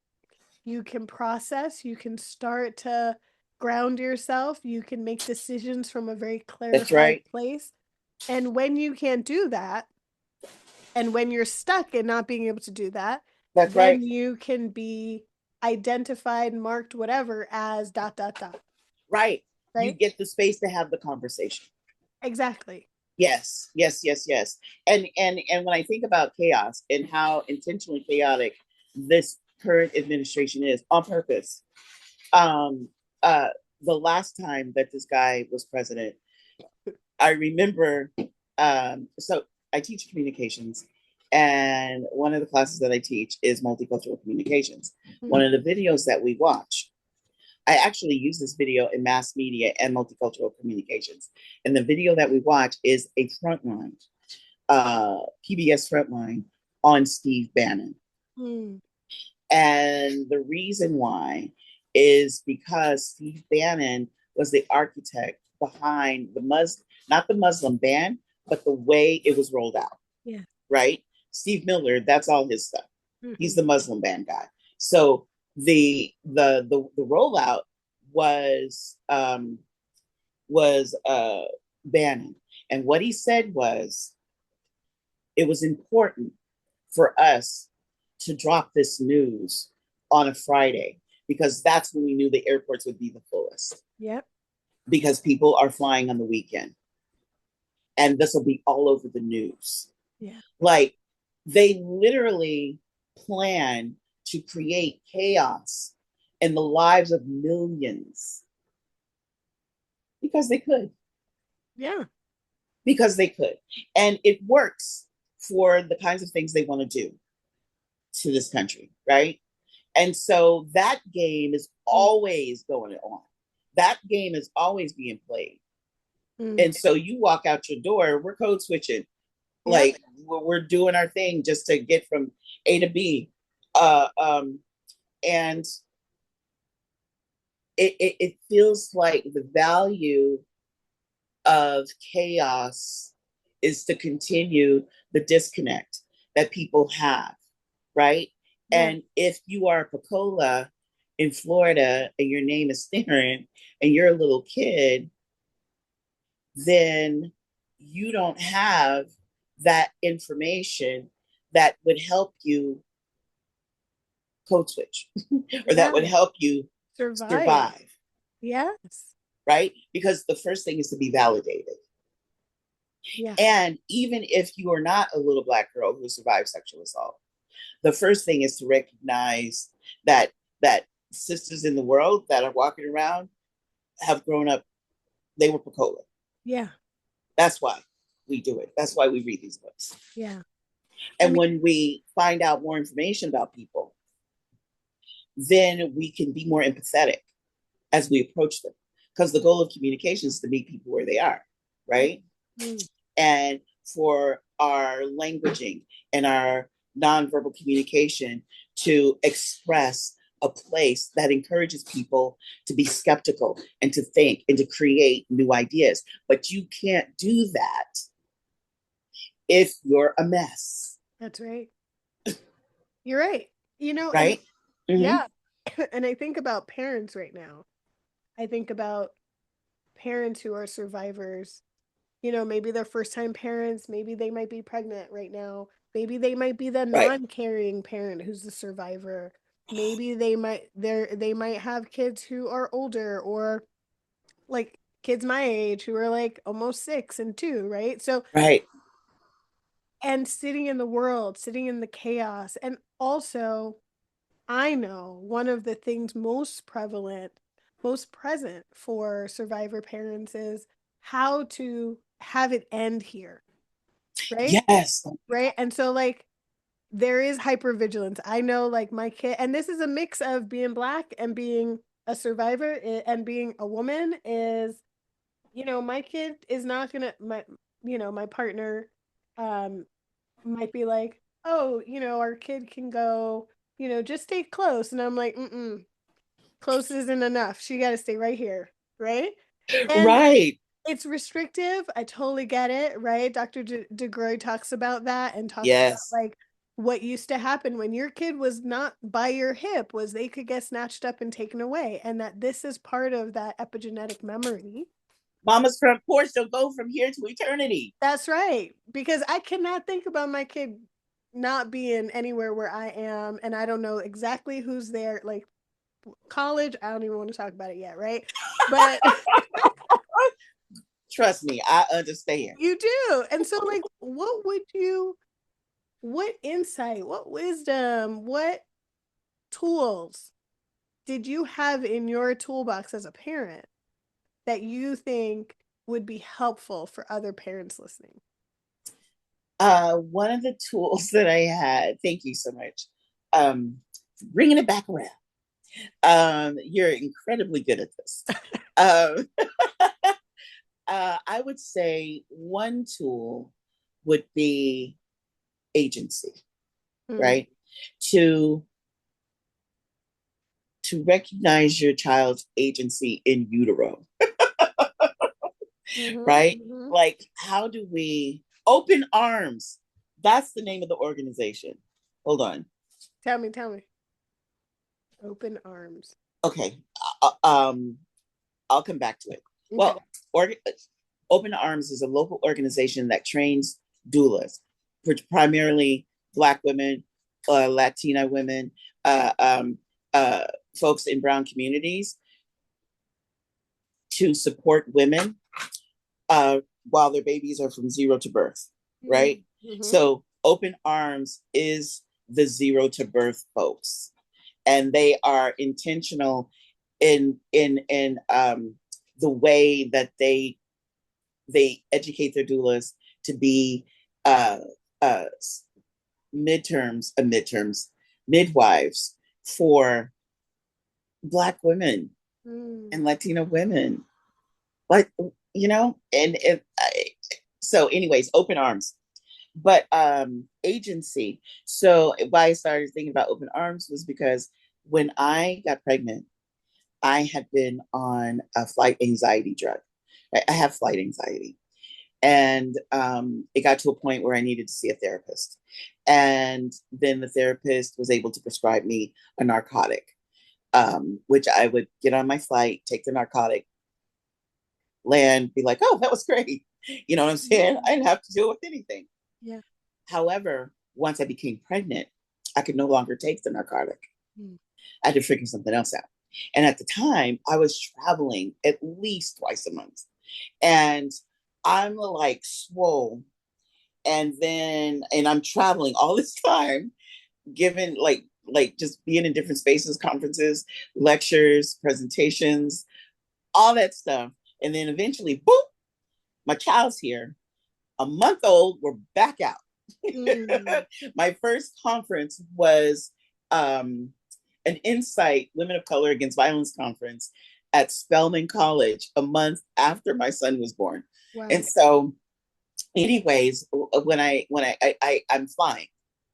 you can process, you can start to ground yourself, you can make decisions from a very That's clarified right. place. And when you can't do that, and when you're stuck and not being able to do that, That's right. then you can be identified, marked, whatever, as dot, dot, dot. Right. You Right? get the space to have the conversation. Exactly. Yes, yes, yes, yes. And when I think about chaos and how intentionally chaotic this current administration is on purpose, um, uh, the last time that this guy was president, I remember. So I teach communications, and one of the classes that I teach is multicultural communications. One Mhm. of the videos that we watch, I actually use this video in mass media and multicultural communications. And the video that we watch is a frontline, PBS frontline on Steve Bannon. Mm. And the reason why is because Steve Bannon was the architect behind not the Muslim ban, but the way it was rolled out, Yeah. right? Steve Miller, that's all his stuff. He's Mhm. the Muslim ban guy. So the rollout was Bannon, and what he said was it was important for us to drop this news on a Friday, because that's when we knew the airports would be the fullest, Yep. because people are flying on the weekend, and this will be all over the news. Yeah. Like, they literally plan to create chaos in the lives of millions because they could, Yeah. because they could. And it works for the kinds of things they want to do to this country, right? And so that game is always going on. That game is always being played. And so you walk out your door, we're code switching. Like, we're doing our thing just to get from A to B. And it feels like the value of chaos is to continue the disconnect that people have, right? Yeah. And if you are Pacola in Florida and your name is Theryn and you're a little kid, then you don't have that information that would help you code switch or that would help you survive. Yes. Right? Because the first thing is to be validated. Yeah. And even if you are not a little Black girl who survived sexual assault, the first thing is to recognize that sisters in the world that are walking around have grown up, they were Pacola. Yeah. That's why we do it. That's why we read these books. Yeah. And when we find out more information about people, then we can be more empathetic as we approach them. Because the goal of communication is to meet people where they are, right? Mm-hmm. And for our languaging and our nonverbal communication to express a place that encourages people to be skeptical and to think and to create new ideas. But you can't do that if you're a mess. That's right. You're right. You know, right? And, mm-hmm. Yeah. And I think about parents right now. I think about parents who are survivors. You know, maybe they're first-time parents. Maybe they might be pregnant right now. Maybe they might be the non-carrying parent who's the survivor. Maybe they might have kids who are older, or like kids my age who are like almost 6 and 2, right? So and sitting in the world, sitting in the chaos. And also, I know one of the things most present for survivor parents is how to have it end here. Right? Yes. Right. And so, like, there is hypervigilance. I know, like, my kid, and this is a mix of being Black and being a survivor and being a woman, is, you know, my kid is not gonna, my partner might be like, oh, you know, our kid can go, you know, just stay close. And I'm like, close isn't enough. She got to stay right here. Right. And it's restrictive. I totally get it. Right. Dr. DeGroy talks about that and talks about, like, what used to happen when your kid was not by your hip was they could get snatched up and taken away. And that this is part of that epigenetic memory. Mama's front porch will go from here to eternity. That's right. Because I cannot think about my kid not being anywhere where I am. And I don't know exactly who's there. Like, college, I don't even want to talk about it yet, right? But trust me, I understand. You do. And so, like, what insight, what wisdom, what tools did you have in your toolbox as a parent that you think would be helpful for other parents listening? One of the tools that I had, thank you so much, bringing it back around. You're incredibly good at this. I would say one tool would be agency, right? To recognize your child's agency in utero. Right? Like, how do we open arms? That's the name of the organization. Hold on. Tell me. Open arms. Okay. I'll come back to it. Okay. Well, Open Arms is a local organization that trains doulas, primarily Black women, Latina women, folks in brown communities, to support women while their babies are from 0 to birth, right? So Open Arms is the 0 to birth folks, and they are intentional in the way that they educate their doulas to be uh, midwives for Black women and Latino women. Like, so anyways, open arms. But agency. So why I started thinking about open arms was because when I got pregnant, I had been on a flight anxiety drug. I have flight anxiety. And it got to a point where I needed to see a therapist. And then the therapist was able to prescribe me a narcotic, which I would get on my flight, take the narcotic, land, be like, oh, that was great. You know what I'm saying? I didn't have to deal with anything. Yeah. However, once I became pregnant, I could no longer take the narcotic. Mm. I had to figure something else out. And at the time, I was traveling at least twice a month. And I'm like swole. And I'm traveling all this time, given like just being in different spaces, conferences, lectures, presentations, all that stuff. And then eventually, boop, my child's here. A month old, we're back out. My first conference was an Insight Women of Color Against Violence conference at Spelman College a month after my son was born. Wow. And so, anyways, when I'm flying,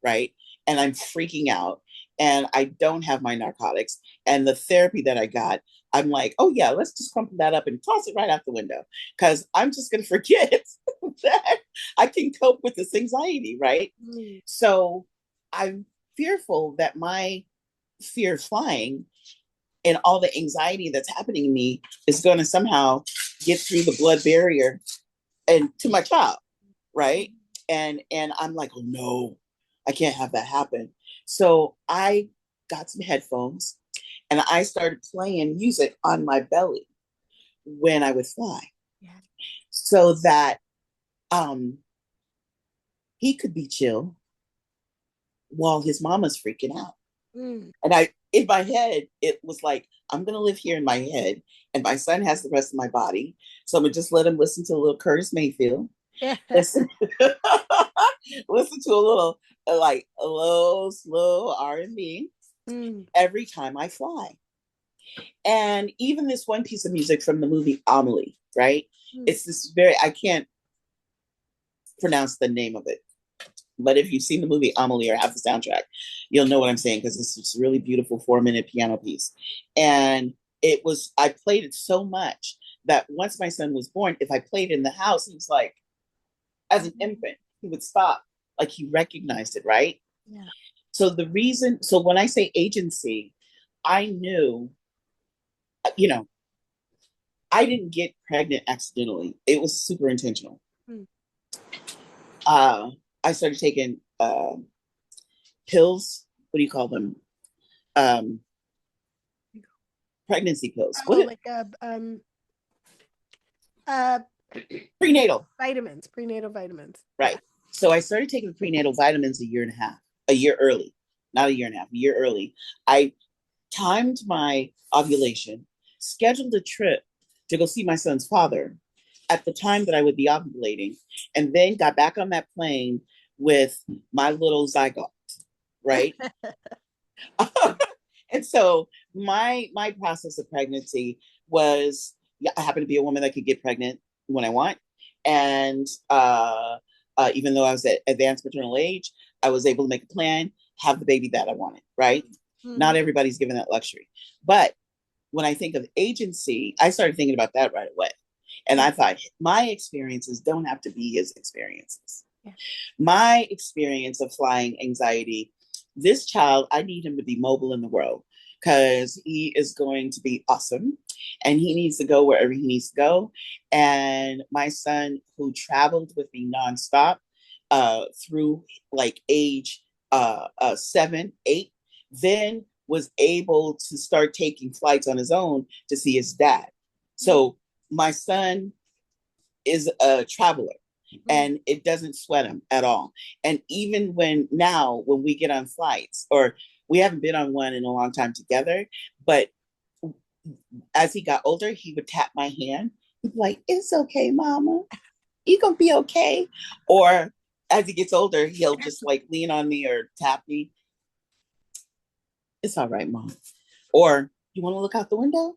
right, and I'm freaking out, and I don't have my narcotics, and the therapy that I got, I'm like, oh yeah, let's just crumple that up and toss it right out the window, because I'm just going to forget that I can cope with this anxiety, right? So I'm fearful that my fear of flying and all the anxiety that's happening to me is going to somehow get through the blood barrier and to my child, right? And I'm like, oh no, I can't have that happen. So I got some headphones and I started playing music on my belly when I would fly, so that he could be chill while his mama's freaking out. And in my head, it was like, I'm going to live here in my head, and my son has the rest of my body. So I'm going to just let him listen to a little Curtis Mayfield. listen, listen to a little, like a low, slow R&B every time I fly. And even this one piece of music from the movie Amelie, right? It's this I can't pronounce the name of it. But if you've seen the movie Amelie or have the soundtrack, you'll know what I'm saying, because it's this really beautiful 4-minute piano piece. And I played it so much that once my son was born, if I played it in the house, he was like, as an infant, he would stop, like he recognized it, right? Yeah. So when I say agency, I knew, I didn't get pregnant accidentally. It was super intentional. I started taking pills. What do you call them? Pregnancy pills. Prenatal vitamins. Right. So I started taking prenatal vitamins a year early, not a year and a half, a year early. I timed my ovulation, scheduled a trip to go see my son's father at the time that I would be ovulating, and then got back on that plane with my little zygote, right? And so my process of pregnancy was, I happen to be a woman that could get pregnant when I want. And even though I was at advanced maternal age, I was able to make a plan, have the baby that I wanted, right? Not everybody's given that luxury. But when I think of agency, I started thinking about that right away. And I thought, my experiences don't have to be his experiences. Yeah. My experience of flying anxiety, this child, I need him to be mobile in the world, because he is going to be awesome and he needs to go wherever he needs to go. And my son, who traveled with me nonstop through like age 7, 8, then was able to start taking flights on his own to see his dad. So my son is a traveler, and it doesn't sweat him at all. And even when we get on flights, or we haven't been on one in a long time together, but as he got older, he would tap my hand. He'd be like, "It's okay, mama. You're going to be okay." Or as he gets older, he'll just like lean on me or tap me. It's all right, mom. Or you want to look out the window?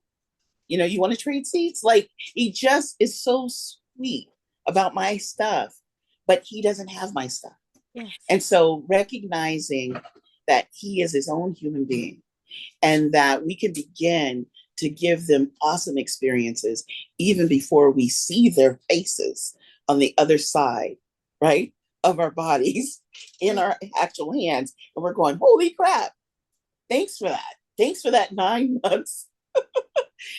You want to trade seats? Like, he just is so sweet about my stuff, but he doesn't have my stuff. Yes. And so recognizing that he is his own human being and that we can begin to give them awesome experiences even before we see their faces on the other side, right, of our bodies in our actual hands. And we're going, holy crap, thanks for that. Thanks for that 9 months.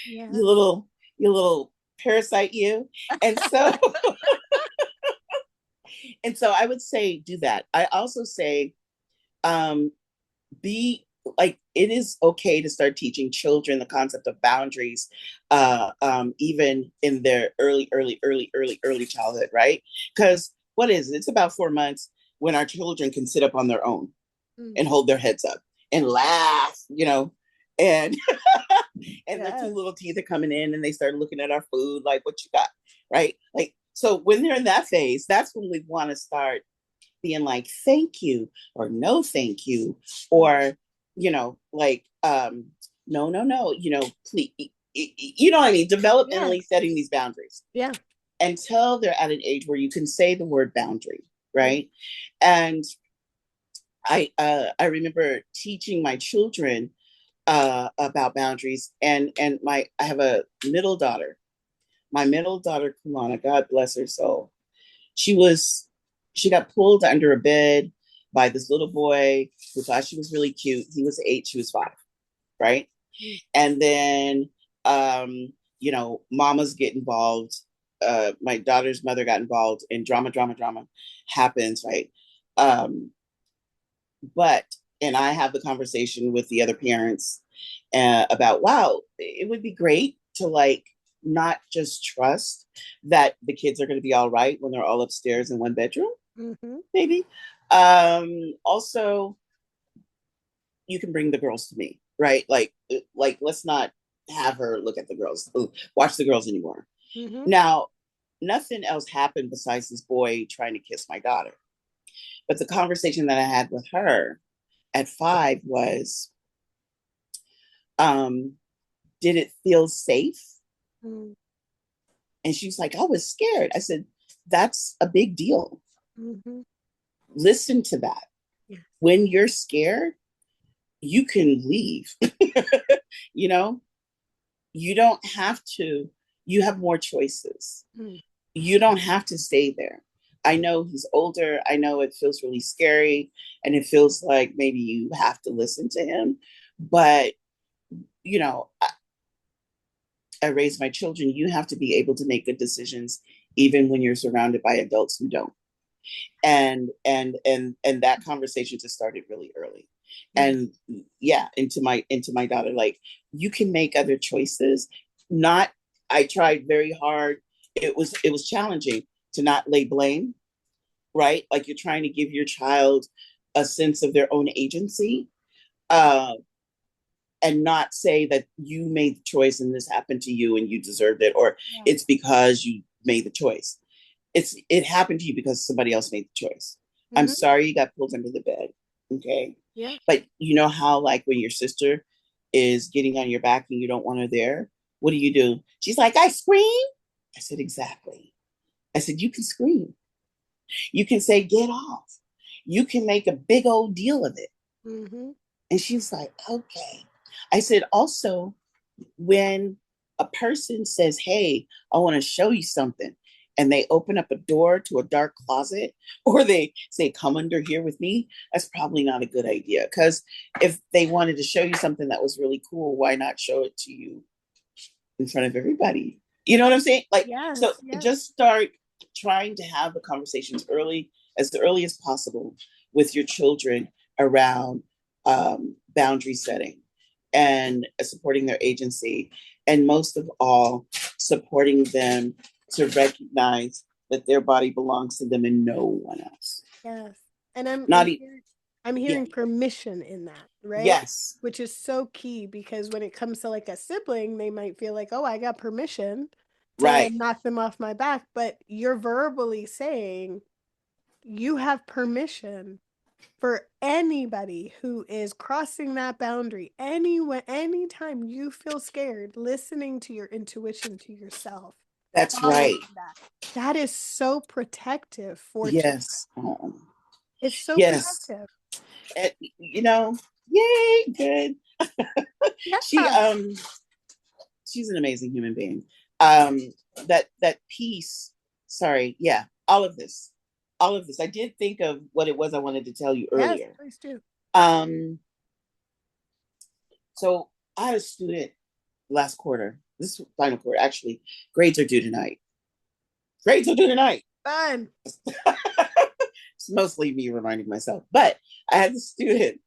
Yeah. You little parasite, you. And so and so I would say do that. I also say be like, it is okay to start teaching children the concept of boundaries, even in their early childhood, right? Because what is it? It's about 4 months when our children can sit up on their own and hold their heads up and laugh, and and their 2 little teeth are coming in and they start looking at our food like, what you got, right? Like, so when they're in that phase, that's when we want to start being like, thank you, or no thank you, or like, no, please, you know what I mean, developmentally setting these boundaries, until they're at an age where you can say the word boundary, right? And I remember teaching my children about boundaries, and I have a middle daughter. My middle daughter, Kulana, God bless her soul. She got pulled under a bed by this little boy who thought she was really cute. He was 8, she was 5, right? And then, mamas get involved. My daughter's mother got involved, and drama happens, right? And I have the conversation with the other parents about, wow, it would be great to like not just trust that the kids are going to be all right when they're all upstairs in one bedroom, maybe. Also, you can bring the girls to me, right? Like let's not have her look at the girls, watch the girls anymore. Now, nothing else happened besides this boy trying to kiss my daughter. But the conversation that I had with her at 5 was, did it feel safe? And she's like, I was scared. I said, that's a big deal. Listen to that. When you're scared, you can leave. You don't have to, you have more choices. You don't have to stay there. I know he's older. I know it feels really scary and it feels like maybe you have to listen to him. But, I raise my children. You have to be able to make good decisions, even when you're surrounded by adults who don't. And that conversation just started really early. And into my daughter, like, you can make other choices. I tried very hard. It was challenging to not lay blame, right? Like, you're trying to give your child a sense of their own agency, and not say that you made the choice and this happened to you and you deserved it, or it's because you made the choice. It happened to you because somebody else made the choice. I'm sorry you got pulled under the bed. Okay. Yeah. But you know how, like, when your sister is getting on your back and you don't want her there, what do? She's like, I scream. I said, exactly. I said, you can scream. You can say, get off. You can make a big old deal of it. And she's like, okay. I said, also, when a person says, hey, I want to show you something, and they open up a door to a dark closet, or they say, come under here with me, that's probably not a good idea. Because if they wanted to show you something that was really cool, why not show it to you in front of everybody? You know what I'm saying? Like, just start trying to have the conversations as early as possible with your children around boundary setting and supporting their agency, and most of all, supporting them to recognize that their body belongs to them and no one else. Yes. And I'm hearing permission in that, right? Yes. Which is so key, because when it comes to like a sibling, they might feel like, oh, I got permission to knock them off my back. But you're verbally saying, you have permission for anybody who is crossing that boundary, anytime you feel scared, listening to your intuition, to yourself, That's right. following that is so protective for children. Yes. It's so Yes. protective. And, yay, good. She Yeah. she's an amazing human being. That piece, sorry, yeah, all of this. All of this. I did think of what it was I wanted to tell you Yes, earlier. please do. So I had a student last quarter, this final quarter, actually, grades are due tonight. Grades are due tonight. Fun. It's mostly me reminding myself. But I had a student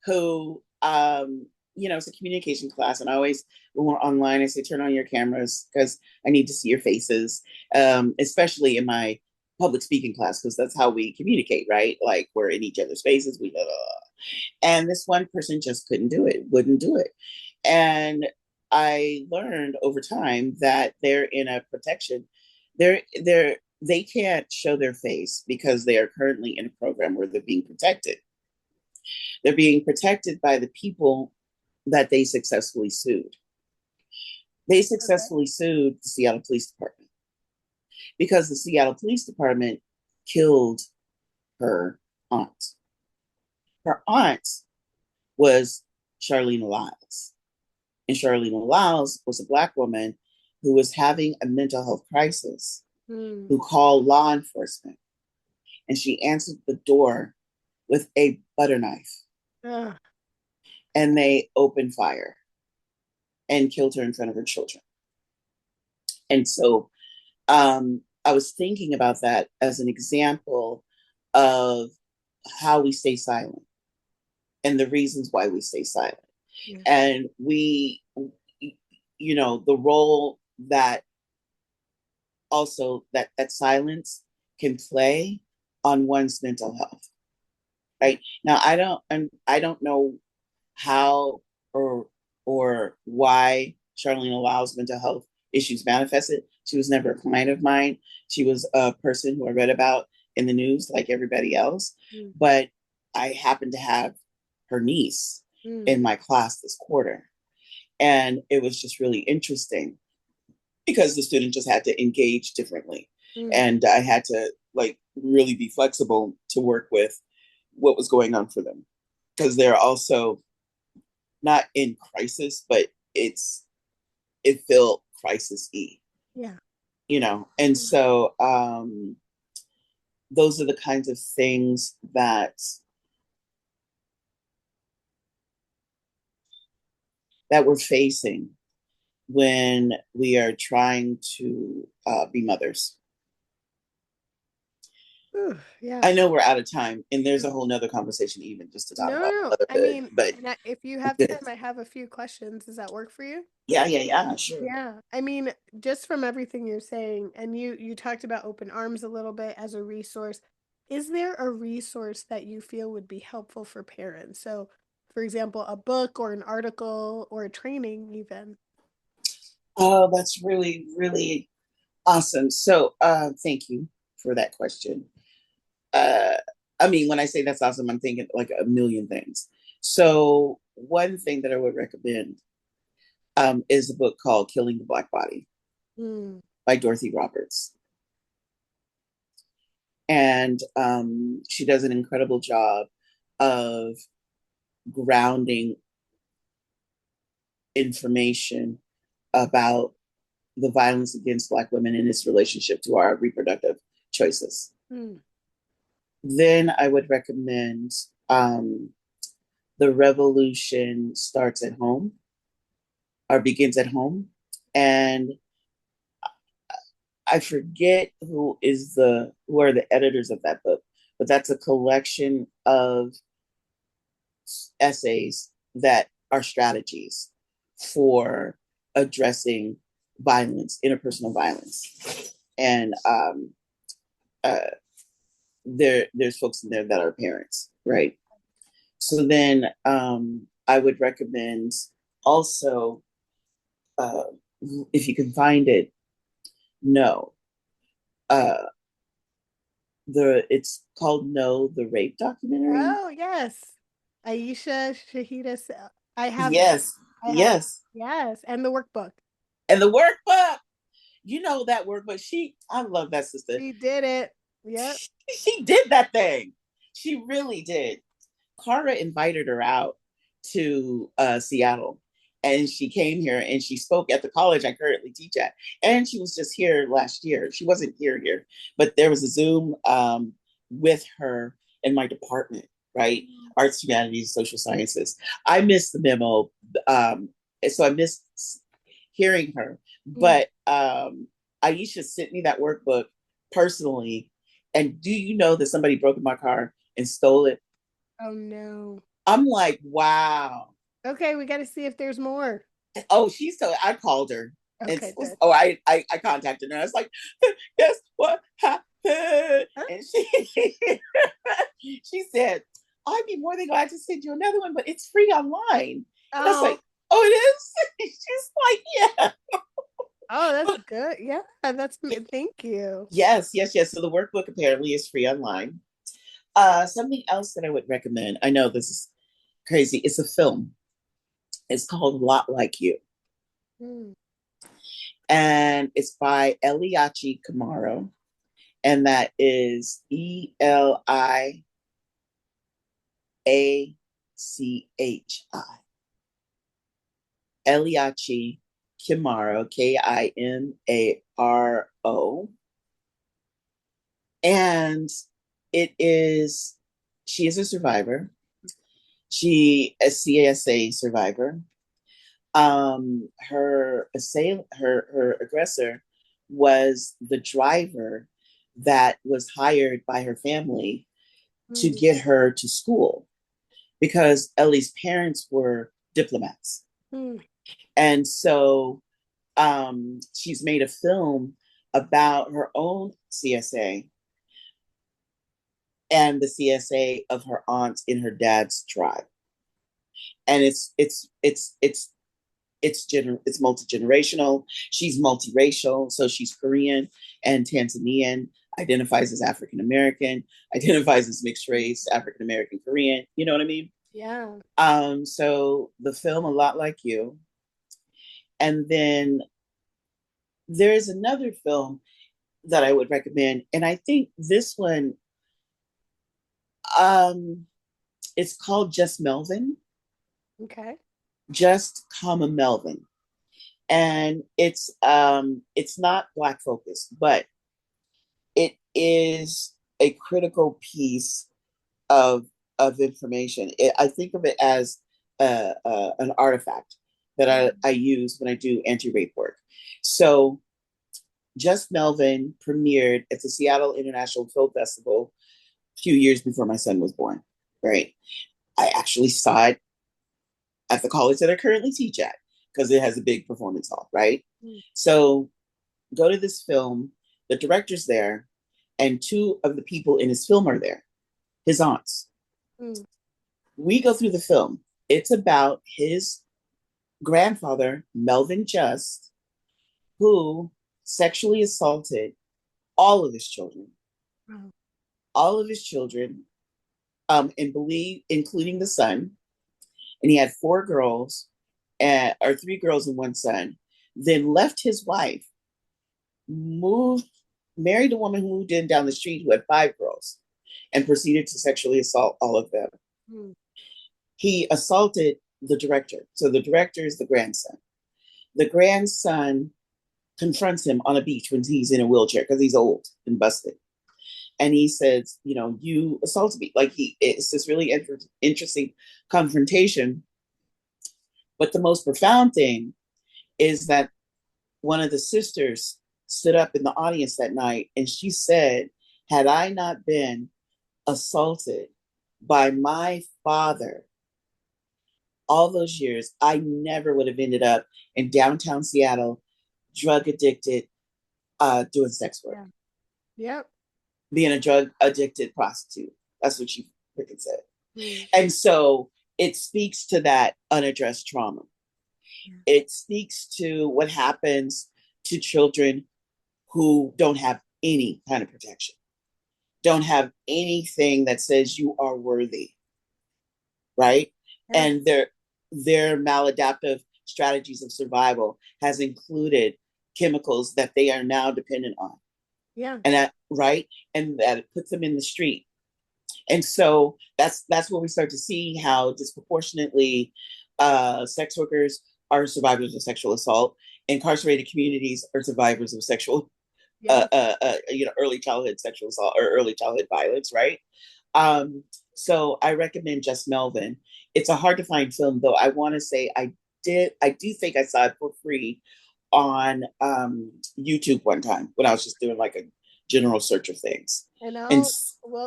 who, it's a communication class, and I always, when we're online, I say, turn on your cameras because I need to see your faces, especially in my public speaking class, because that's how we communicate, right? Like we're in each other's faces, and this one person just couldn't do it, wouldn't do it. And I learned over time that they're in a protection. They can't show their face because they are currently in a program where they're being protected. They're being protected by the people that they successfully sued. They successfully sued the Seattle Police Department because the Seattle Police Department killed her aunt. Her aunt was Charlene Lyles. And Charlene Lyles was a Black woman who was having a mental health crisis, who called law enforcement. And she answered the door with a butter knife. And they opened fire and killed her in front of her children. And so I was thinking about that as an example of how we stay silent and the reasons why we stay silent. Yeah. And we, the role that also that silence can play on one's mental health. Right now, I don't know how or why Charlene Lyles' mental health issues manifested. She was never a client of mine. She was a person who I read about in the news like everybody else. But I happened to have her niece in my class this quarter. And it was just really interesting because the student just had to engage differently. And I had to really be flexible to work with what was going on for them. Because they're also not in crisis, but it felt crisis-y. Yeah. And so those are the kinds of things that we're facing when we are trying to be mothers. Ooh, yeah. I know we're out of time, and there's a whole nother conversation even just to talk about motherhood. I mean, but if you have time, I have a few questions. Does that work for you? Yeah, sure. Yeah. I mean, just from everything you're saying, and you talked about Open Arms a little bit as a resource. Is there a resource that you feel would be helpful for parents? So, for example, a book or an article or a training even. Oh, that's really, really awesome. So thank you for that question. I mean, when I say that's awesome, I'm thinking like a million things. So one thing that I would recommend is a book called Killing the Black Body by Dorothy Roberts. And she does an incredible job of grounding information about the violence against Black women in its relationship to our reproductive choices. Then I would recommend The Revolution Starts at Home or Begins at Home. And I forget who are the editors of that book, but that's a collection of essays that are strategies for addressing violence, interpersonal violence. And there's folks in there that are parents, right? So then I would recommend also, if you can find it, No. it's called No, the Rape documentary. Oh, yes. Aisha Shahida. I have it. Yes, I have it. yes. Yes. And the workbook. And the workbook, you know that workbook. I love that sister. She did it. Yep. She did that thing. She really did. CARA invited her out to Seattle, and she came here and she spoke at the college I currently teach at. And she was just here last year. She wasn't here, but there was a Zoom with her in my department, right? Arts, humanities, social sciences. I missed the memo, so I missed hearing her. But Aisha sent me that workbook personally. And do you know that somebody broke in my car and stole it? Oh, no. I'm like, wow. Okay, we got to see if there's more. Oh, she's so. I called her. Okay, good. I contacted her. I was like, guess what happened? Huh? And she said, I'd be more than glad to send you another one, but it's free online. And I was like, oh, it is? She's like, yeah. Oh, that's good. Yeah, that's thank you. Yes. So the workbook apparently is free online. Something else that I would recommend. I know this is crazy. It's a film. It's called A Lot Like You. And it's by Eliachi Kamaro. And that is Eliachi. Eliachi Kimaro, Kimaro. And she is a survivor. She a CASA survivor. Her aggressor was the driver that was hired by her family to get her to school because Ellie's parents were diplomats. And so she's made a film about her own CSA and the CSA of her aunt in her dad's tribe. And it's multi-generational. She's multiracial, so she's Korean and Tanzanian, identifies as African American, identifies as mixed race, African American Korean. You know what I mean? Yeah. So the film A Lot Like You. And then there's another film that I would recommend, and I think this one it's called Just Melvin. Okay. Just comma Melvin. And it's not Black focused, but it is a critical piece of information. I think of it as an artifact that I use when I do anti-rape work. So Just Melvin premiered at the Seattle International Film Festival a few years before my son was born, right? I actually saw it at the college that I currently teach at because it has a big performance hall, right? So go to this film, the director's there, and two of the people in his film are there, his aunts. We go through the film. It's about his grandfather, Melvin Just, who sexually assaulted all of his children. All of his children, and including the son. And he had 4 girls, or 3 girls and 1 son. Then left his wife, married a woman who moved in down the street who had 5 girls, and proceeded to sexually assault all of them. He assaulted the director. So the director is the grandson. The grandson confronts him on a beach when he's in a wheelchair because he's old and busted. And he says, you assaulted me. It's this really interesting confrontation. But the most profound thing is that one of the sisters stood up in the audience that night and she said, had I not been assaulted by my father all those years, I never would have ended up in downtown Seattle, drug addicted, doing sex work. Yep. Being a drug addicted prostitute. That's what she freaking said. And so it speaks to that unaddressed trauma. It speaks to what happens to children who don't have any kind of protection. don't have anything that says you are worthy, right? Yeah. And their maladaptive strategies of survival has included chemicals that they are now dependent on, Yeah. and that right, and that puts them in the street. And so that's where we start to see how disproportionately sex workers are survivors of sexual assault. Incarcerated communities are survivors of sexual, Yeah. early childhood sexual assault or early childhood violence, right? So I recommend Just Melvin. It's a hard to find film, though. I want to say I do think I saw it for free on YouTube one time when I was just doing like a general search of things. And And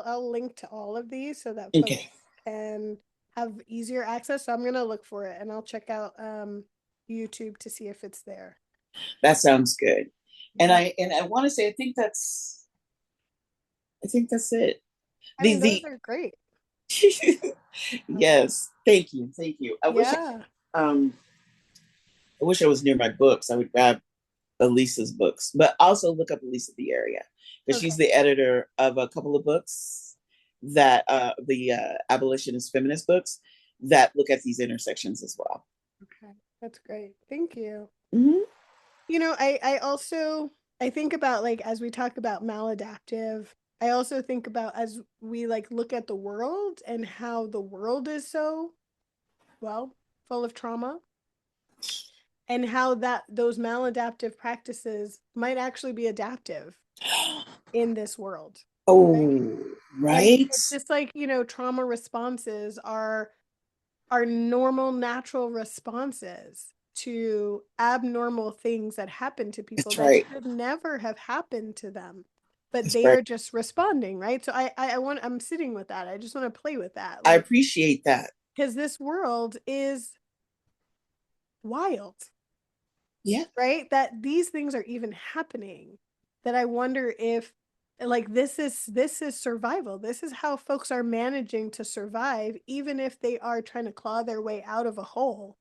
I'll link to all of these so that folks okay, can have easier access. So I'm gonna look for it and I'll check out YouTube to see if it's there. that sounds good. And Yeah. I want to say I think that's it. I mean, those The are great. yes, thank you. Yeah. I wish I was near my books. I would grab Elisa's books, but also look up Elisa the area because Okay. she's the editor of a couple of books that the abolitionist feminist books that look at these intersections as well. Okay. That's great. Thank you. Mm-hmm. I also I think about like as we talk about maladaptive, I also think about as we like look at the world and how the world is so, well, full of trauma and how that those maladaptive practices might actually be adaptive in this world. Right? Oh, Like right. it's just like, trauma responses are normal natural responses to abnormal things that happen to people That's that right. should never have happened to them, but That's they right. are just responding, right? So I'm sitting with that. I just want to play with that, I like, appreciate that. because this world is wild, Yeah, right? That these things are even happening, that I wonder if, like, this is survival. This is how folks are managing to survive, even if they are trying to claw their way out of a hole.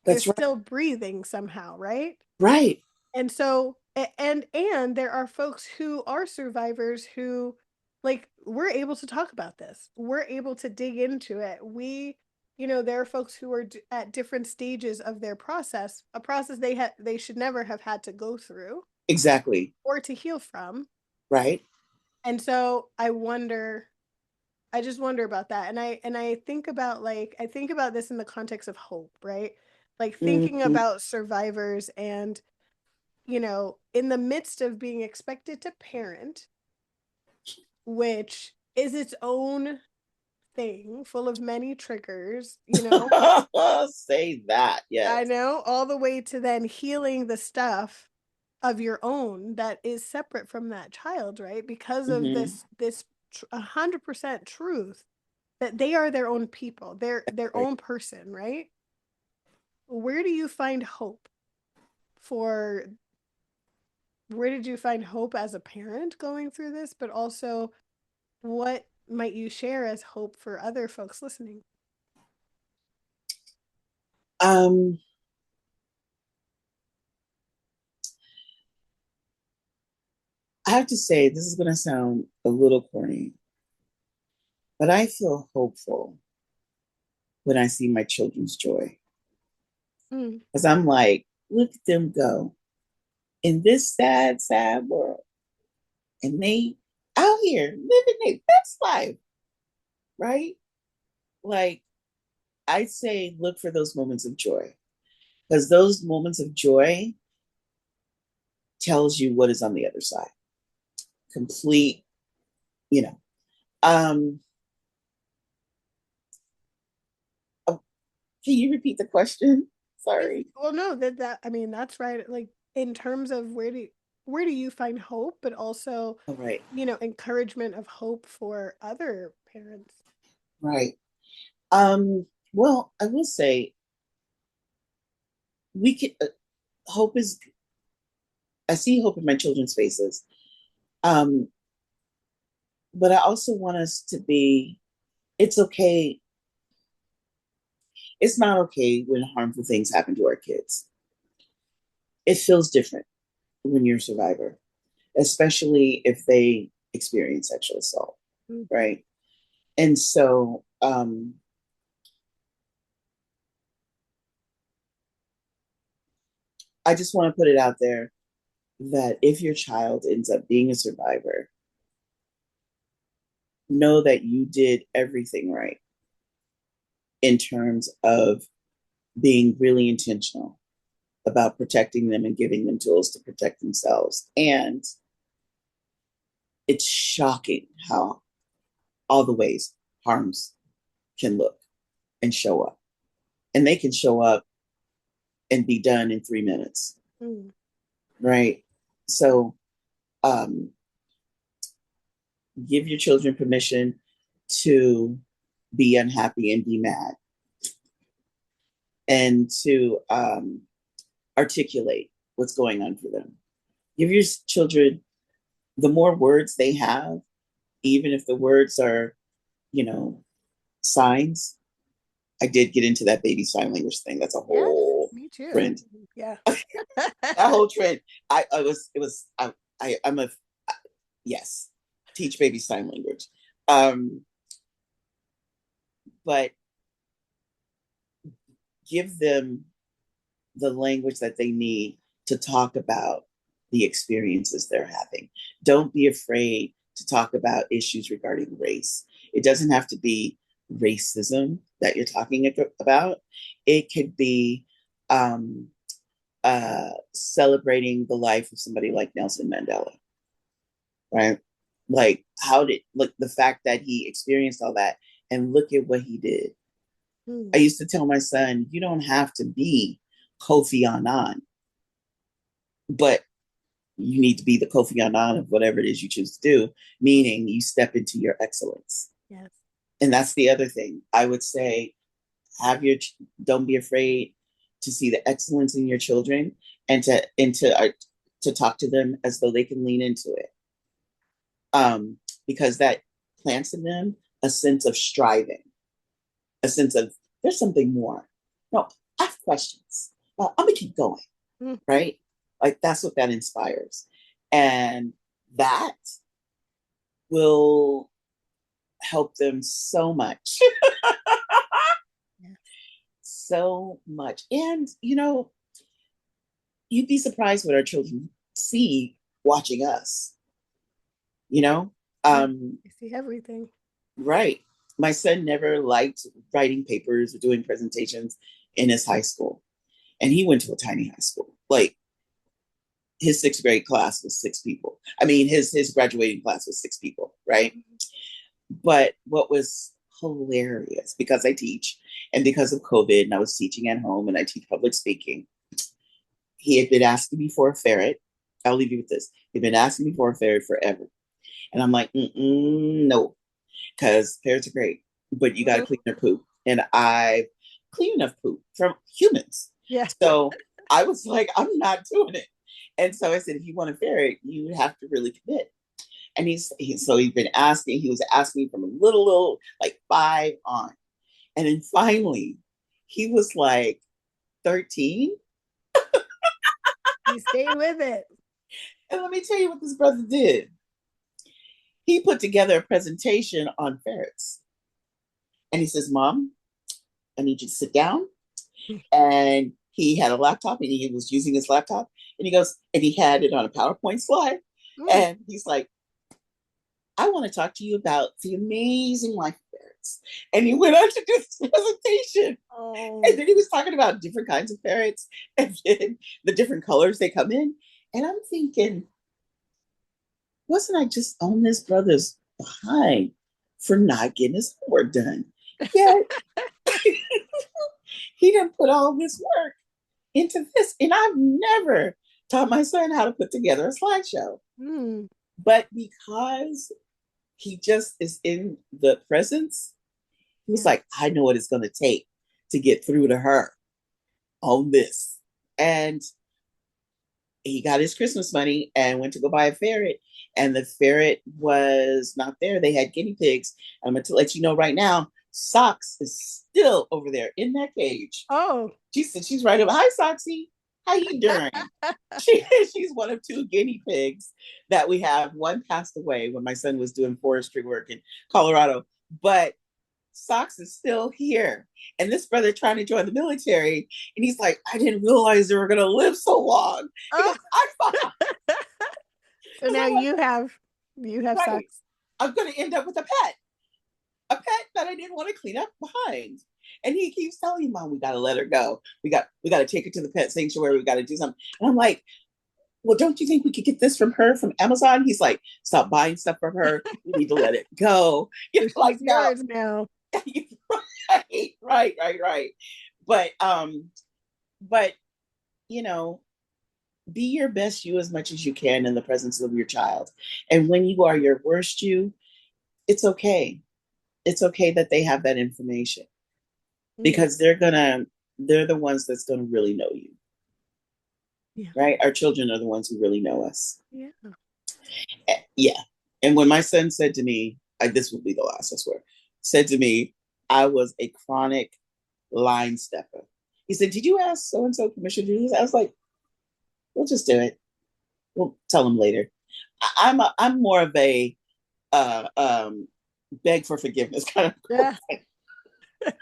They're that's right. still breathing somehow, right? Right. And so and there are folks who are survivors who, like, we're able to talk about this. We're able to dig into it. There are folks who are at different stages of their process, a process they should never have had to go through Exactly. or to heal from. Right. And so I just wonder about that. And I think about, like, I think about this in the context of hope, right? Like thinking Mm-hmm. about survivors and, in the midst of being expected to parent, which is its own thing full of many triggers. Say that. I Yes. know, all the way to then healing the stuff of your own that is separate from that child, right? Because of Mm-hmm. this 100% truth that they are their own people, they're their Right. own person, right? Where do you find hope for where did you find hope as a parent going through this, but also what might you share as hope for other folks listening? Um, I have to say this is going to sound a little corny, but I feel hopeful when I see my children's joy Mm, because I'm like, look at them go in this sad, sad world, and they out here living their best life, right? Like I'd say, look for those moments of joy because those moments of joy tells you what is on the other side. Complete, you know. Um, oh, can you repeat the question? Sorry. well, no, that I mean, that's right. Like, in terms of where do you find hope, but also, All right. encouragement of hope for other parents. Right. Well, I will say we can. Hope is. I see hope in my children's faces. Um, but I also want us to be. It's okay. It's not okay when harmful things happen to our kids. It feels different when you're a survivor, especially if they experience sexual assault. right? And so I just want to put it out there that if your child ends up being a survivor, know that you did everything right in terms of being really intentional about protecting them and giving them tools to protect themselves. And it's shocking how all the ways harms can look and show up. And they can show up and be done in 3 minutes. Right? So give your children permission to be unhappy and be mad, and to articulate what's going on for them. Give your children, the more words they have, even if the words are, signs. I did get into that baby sign language thing. That's a whole trend. Yeah. That whole trend. Yes, teach baby sign language. But give them the language that they need to talk about the experiences they're having. Don't be afraid to talk about issues regarding race. It doesn't have to be racism that you're talking about. It could be celebrating the life of somebody like Nelson Mandela, right? Like the fact that he experienced all that, and look at what he did. I used to tell my son, you don't have to be Kofi Annan, but you need to be the Kofi Annan of whatever it is you choose to do, meaning you step into your excellence. Yes. And that's the other thing. I would say, don't be afraid to see the excellence in your children, and to talk to them as though they can lean into it. Because that plants in them a sense of striving, a sense of there's something more. No, ask questions. I'm gonna keep going, right? Like that's what that inspires, and that will help them so much. So much. And you'd be surprised what our children see watching us. I see everything. Right. My son never liked writing papers or doing presentations in his high school. And he went to a tiny high school. Like his sixth grade class was 6 people. I mean, his graduating class was 6 people, right? But what was hilarious, because I teach, and because of COVID, and I was teaching at home, and I teach public speaking, he had been asking me for a ferret. I'll leave you with this. He'd been asking me for a ferret forever. And I'm like, no, because ferrets are great, but you got to clean their poop. And I clean enough poop from humans. Yeah. So I was like, I'm not doing it. And so I said, if you want a ferret, you have to really commit. And he's been asking, he was asking from a little, like 5 on. And then finally, he was like 13. He stayed with it. And let me tell you what this brother did. He put together a presentation on ferrets. And he says, Mom, I need you to sit down. And he had a laptop, and he was using his laptop. And he goes, and he had it on a PowerPoint slide. And he's like, I want to talk to you about the amazing life of ferrets. And he went on to do this presentation. And then he was talking about different kinds of ferrets and then the different colors they come in. And I'm thinking, wasn't I just on this brother's behind for not getting his homework done? Yet he didn't put all this work into this. And I've never taught my son how to put together a slideshow. But because he just is in the presence, he's like, I know what it's going to take to get through to her on this. And he got his Christmas money and went to go buy a ferret. And the ferret was not there. They had guinea pigs. I'm going to let you know right now, Socks is still over there in that cage. Oh. She said she's right over. Hi, Soxy. How you doing? She's one of two guinea pigs that we have. One passed away when my son was doing forestry work in Colorado, but Socks is still here. And this brother trying to join the military, and he's like, I didn't realize they were going to live so long. He Oh, goes, I'm fine. so now I'm like, you have right. socks. I'm going to end up with a pet that I didn't want to clean up behind. And he keeps telling me, Mom, we gotta let her go. We got to take her to the pet sanctuary. We got to do something. And I'm like, well, don't you think we could get this from her from Amazon? He's like, stop buying stuff from her. We need to let it go. So Like, she's no. yours now. Right. But but you know, be your best you as much as you can in the presence of your child. And when you are your worst you, it's okay. It's okay that they have that information Yeah. because they're the ones that's gonna really know you. Yeah. Right? Our children are the ones who really know us. Yeah. Yeah. And when my son said to me, this will be the last, I swear, said to me, I was a chronic line stepper. He said, did you ask so and so permission to do this? I was like, we'll just do it. We'll tell him later. I'm more of a uh, um, beg for forgiveness kind of Yeah. person.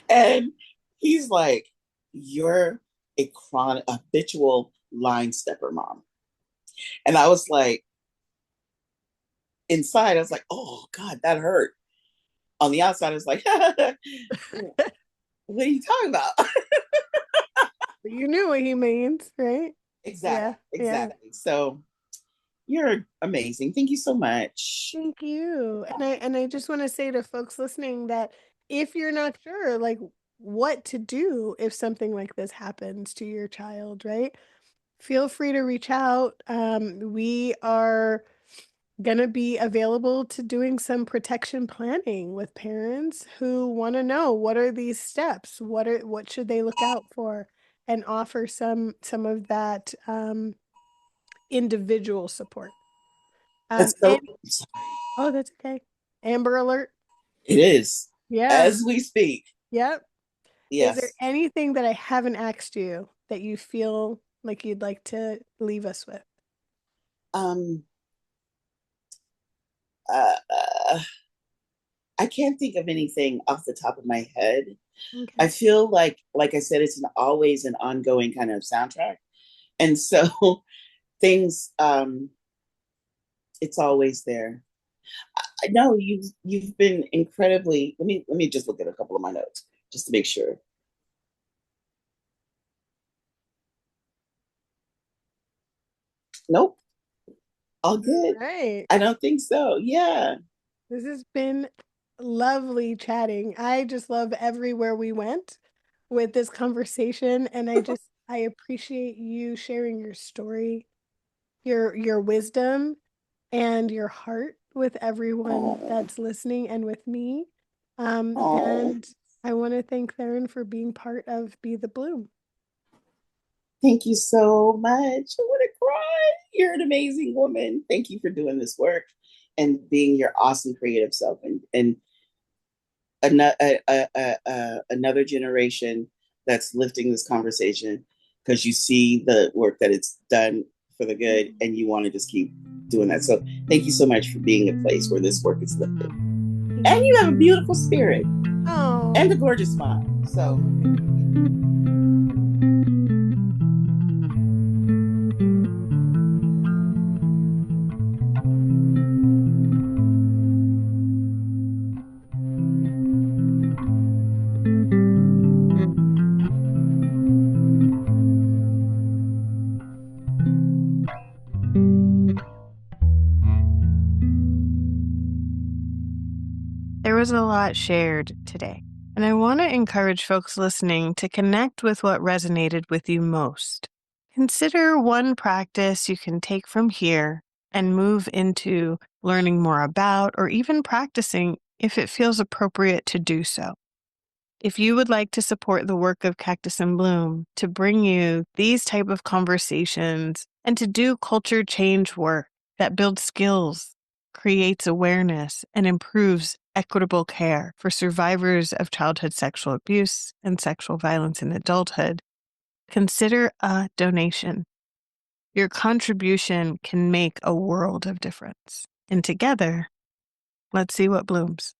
And he's like, you're a chronic habitual line stepper, Mom. And I was like, inside, I was like, oh God, that hurt. On the outside, I was like, what are you talking about? You knew what he means, right? Exactly. Yeah. Yeah. Exactly. So you're amazing. Thank you so much. Thank you. And I just want to say to folks listening that if you're not sure like what to do if something like this happens to your child, right? Feel free to reach out. We are going to be available to doing some protection planning with parents who want to know what are these steps? What should they look out for and offer some of that individual support. That's And so, oh, that's okay. Amber alert. it is Yeah. as we speak. Yep. Is there Yes. anything that I haven't asked you that you feel like you'd like to leave us with? Um, uh, uh, I can't think of anything off the top of my head. Okay. I feel like I said, it's always an ongoing kind of soundtrack. And so things, it's always there. I know you've been incredibly. Let me just look at a couple of my notes just to make sure. Nope, all good. Right. I don't think so. Yeah. This has been lovely chatting. I just love everywhere we went with this conversation, and I appreciate you sharing your story, your wisdom, and your heart with everyone Oh, that's listening and with me. oh, And I want to thank Theryn for being part of Be the Bloom. thank you so much. I want to cry. You're an amazing woman. Thank you for doing this work and being your awesome creative self and another generation that's lifting this conversation because you see the work that it's done for the good and you want to just keep doing that. So thank you so much for being a place where this work is lifted. And you have a beautiful spirit and a Oh, gorgeous smile. So oh, thank you. There was a lot shared today, and I want to encourage folks listening to connect with what resonated with you most. Consider one practice you can take from here and move into learning more about or even practicing if it feels appropriate to do so. If you would like to support the work of Cactus and Bloom to bring you these type of conversations and to do culture change work that builds skills, creates awareness, and improves equitable care for survivors of childhood sexual abuse and sexual violence in adulthood, consider a donation. Your contribution can make a world of difference. And together, let's see what blooms.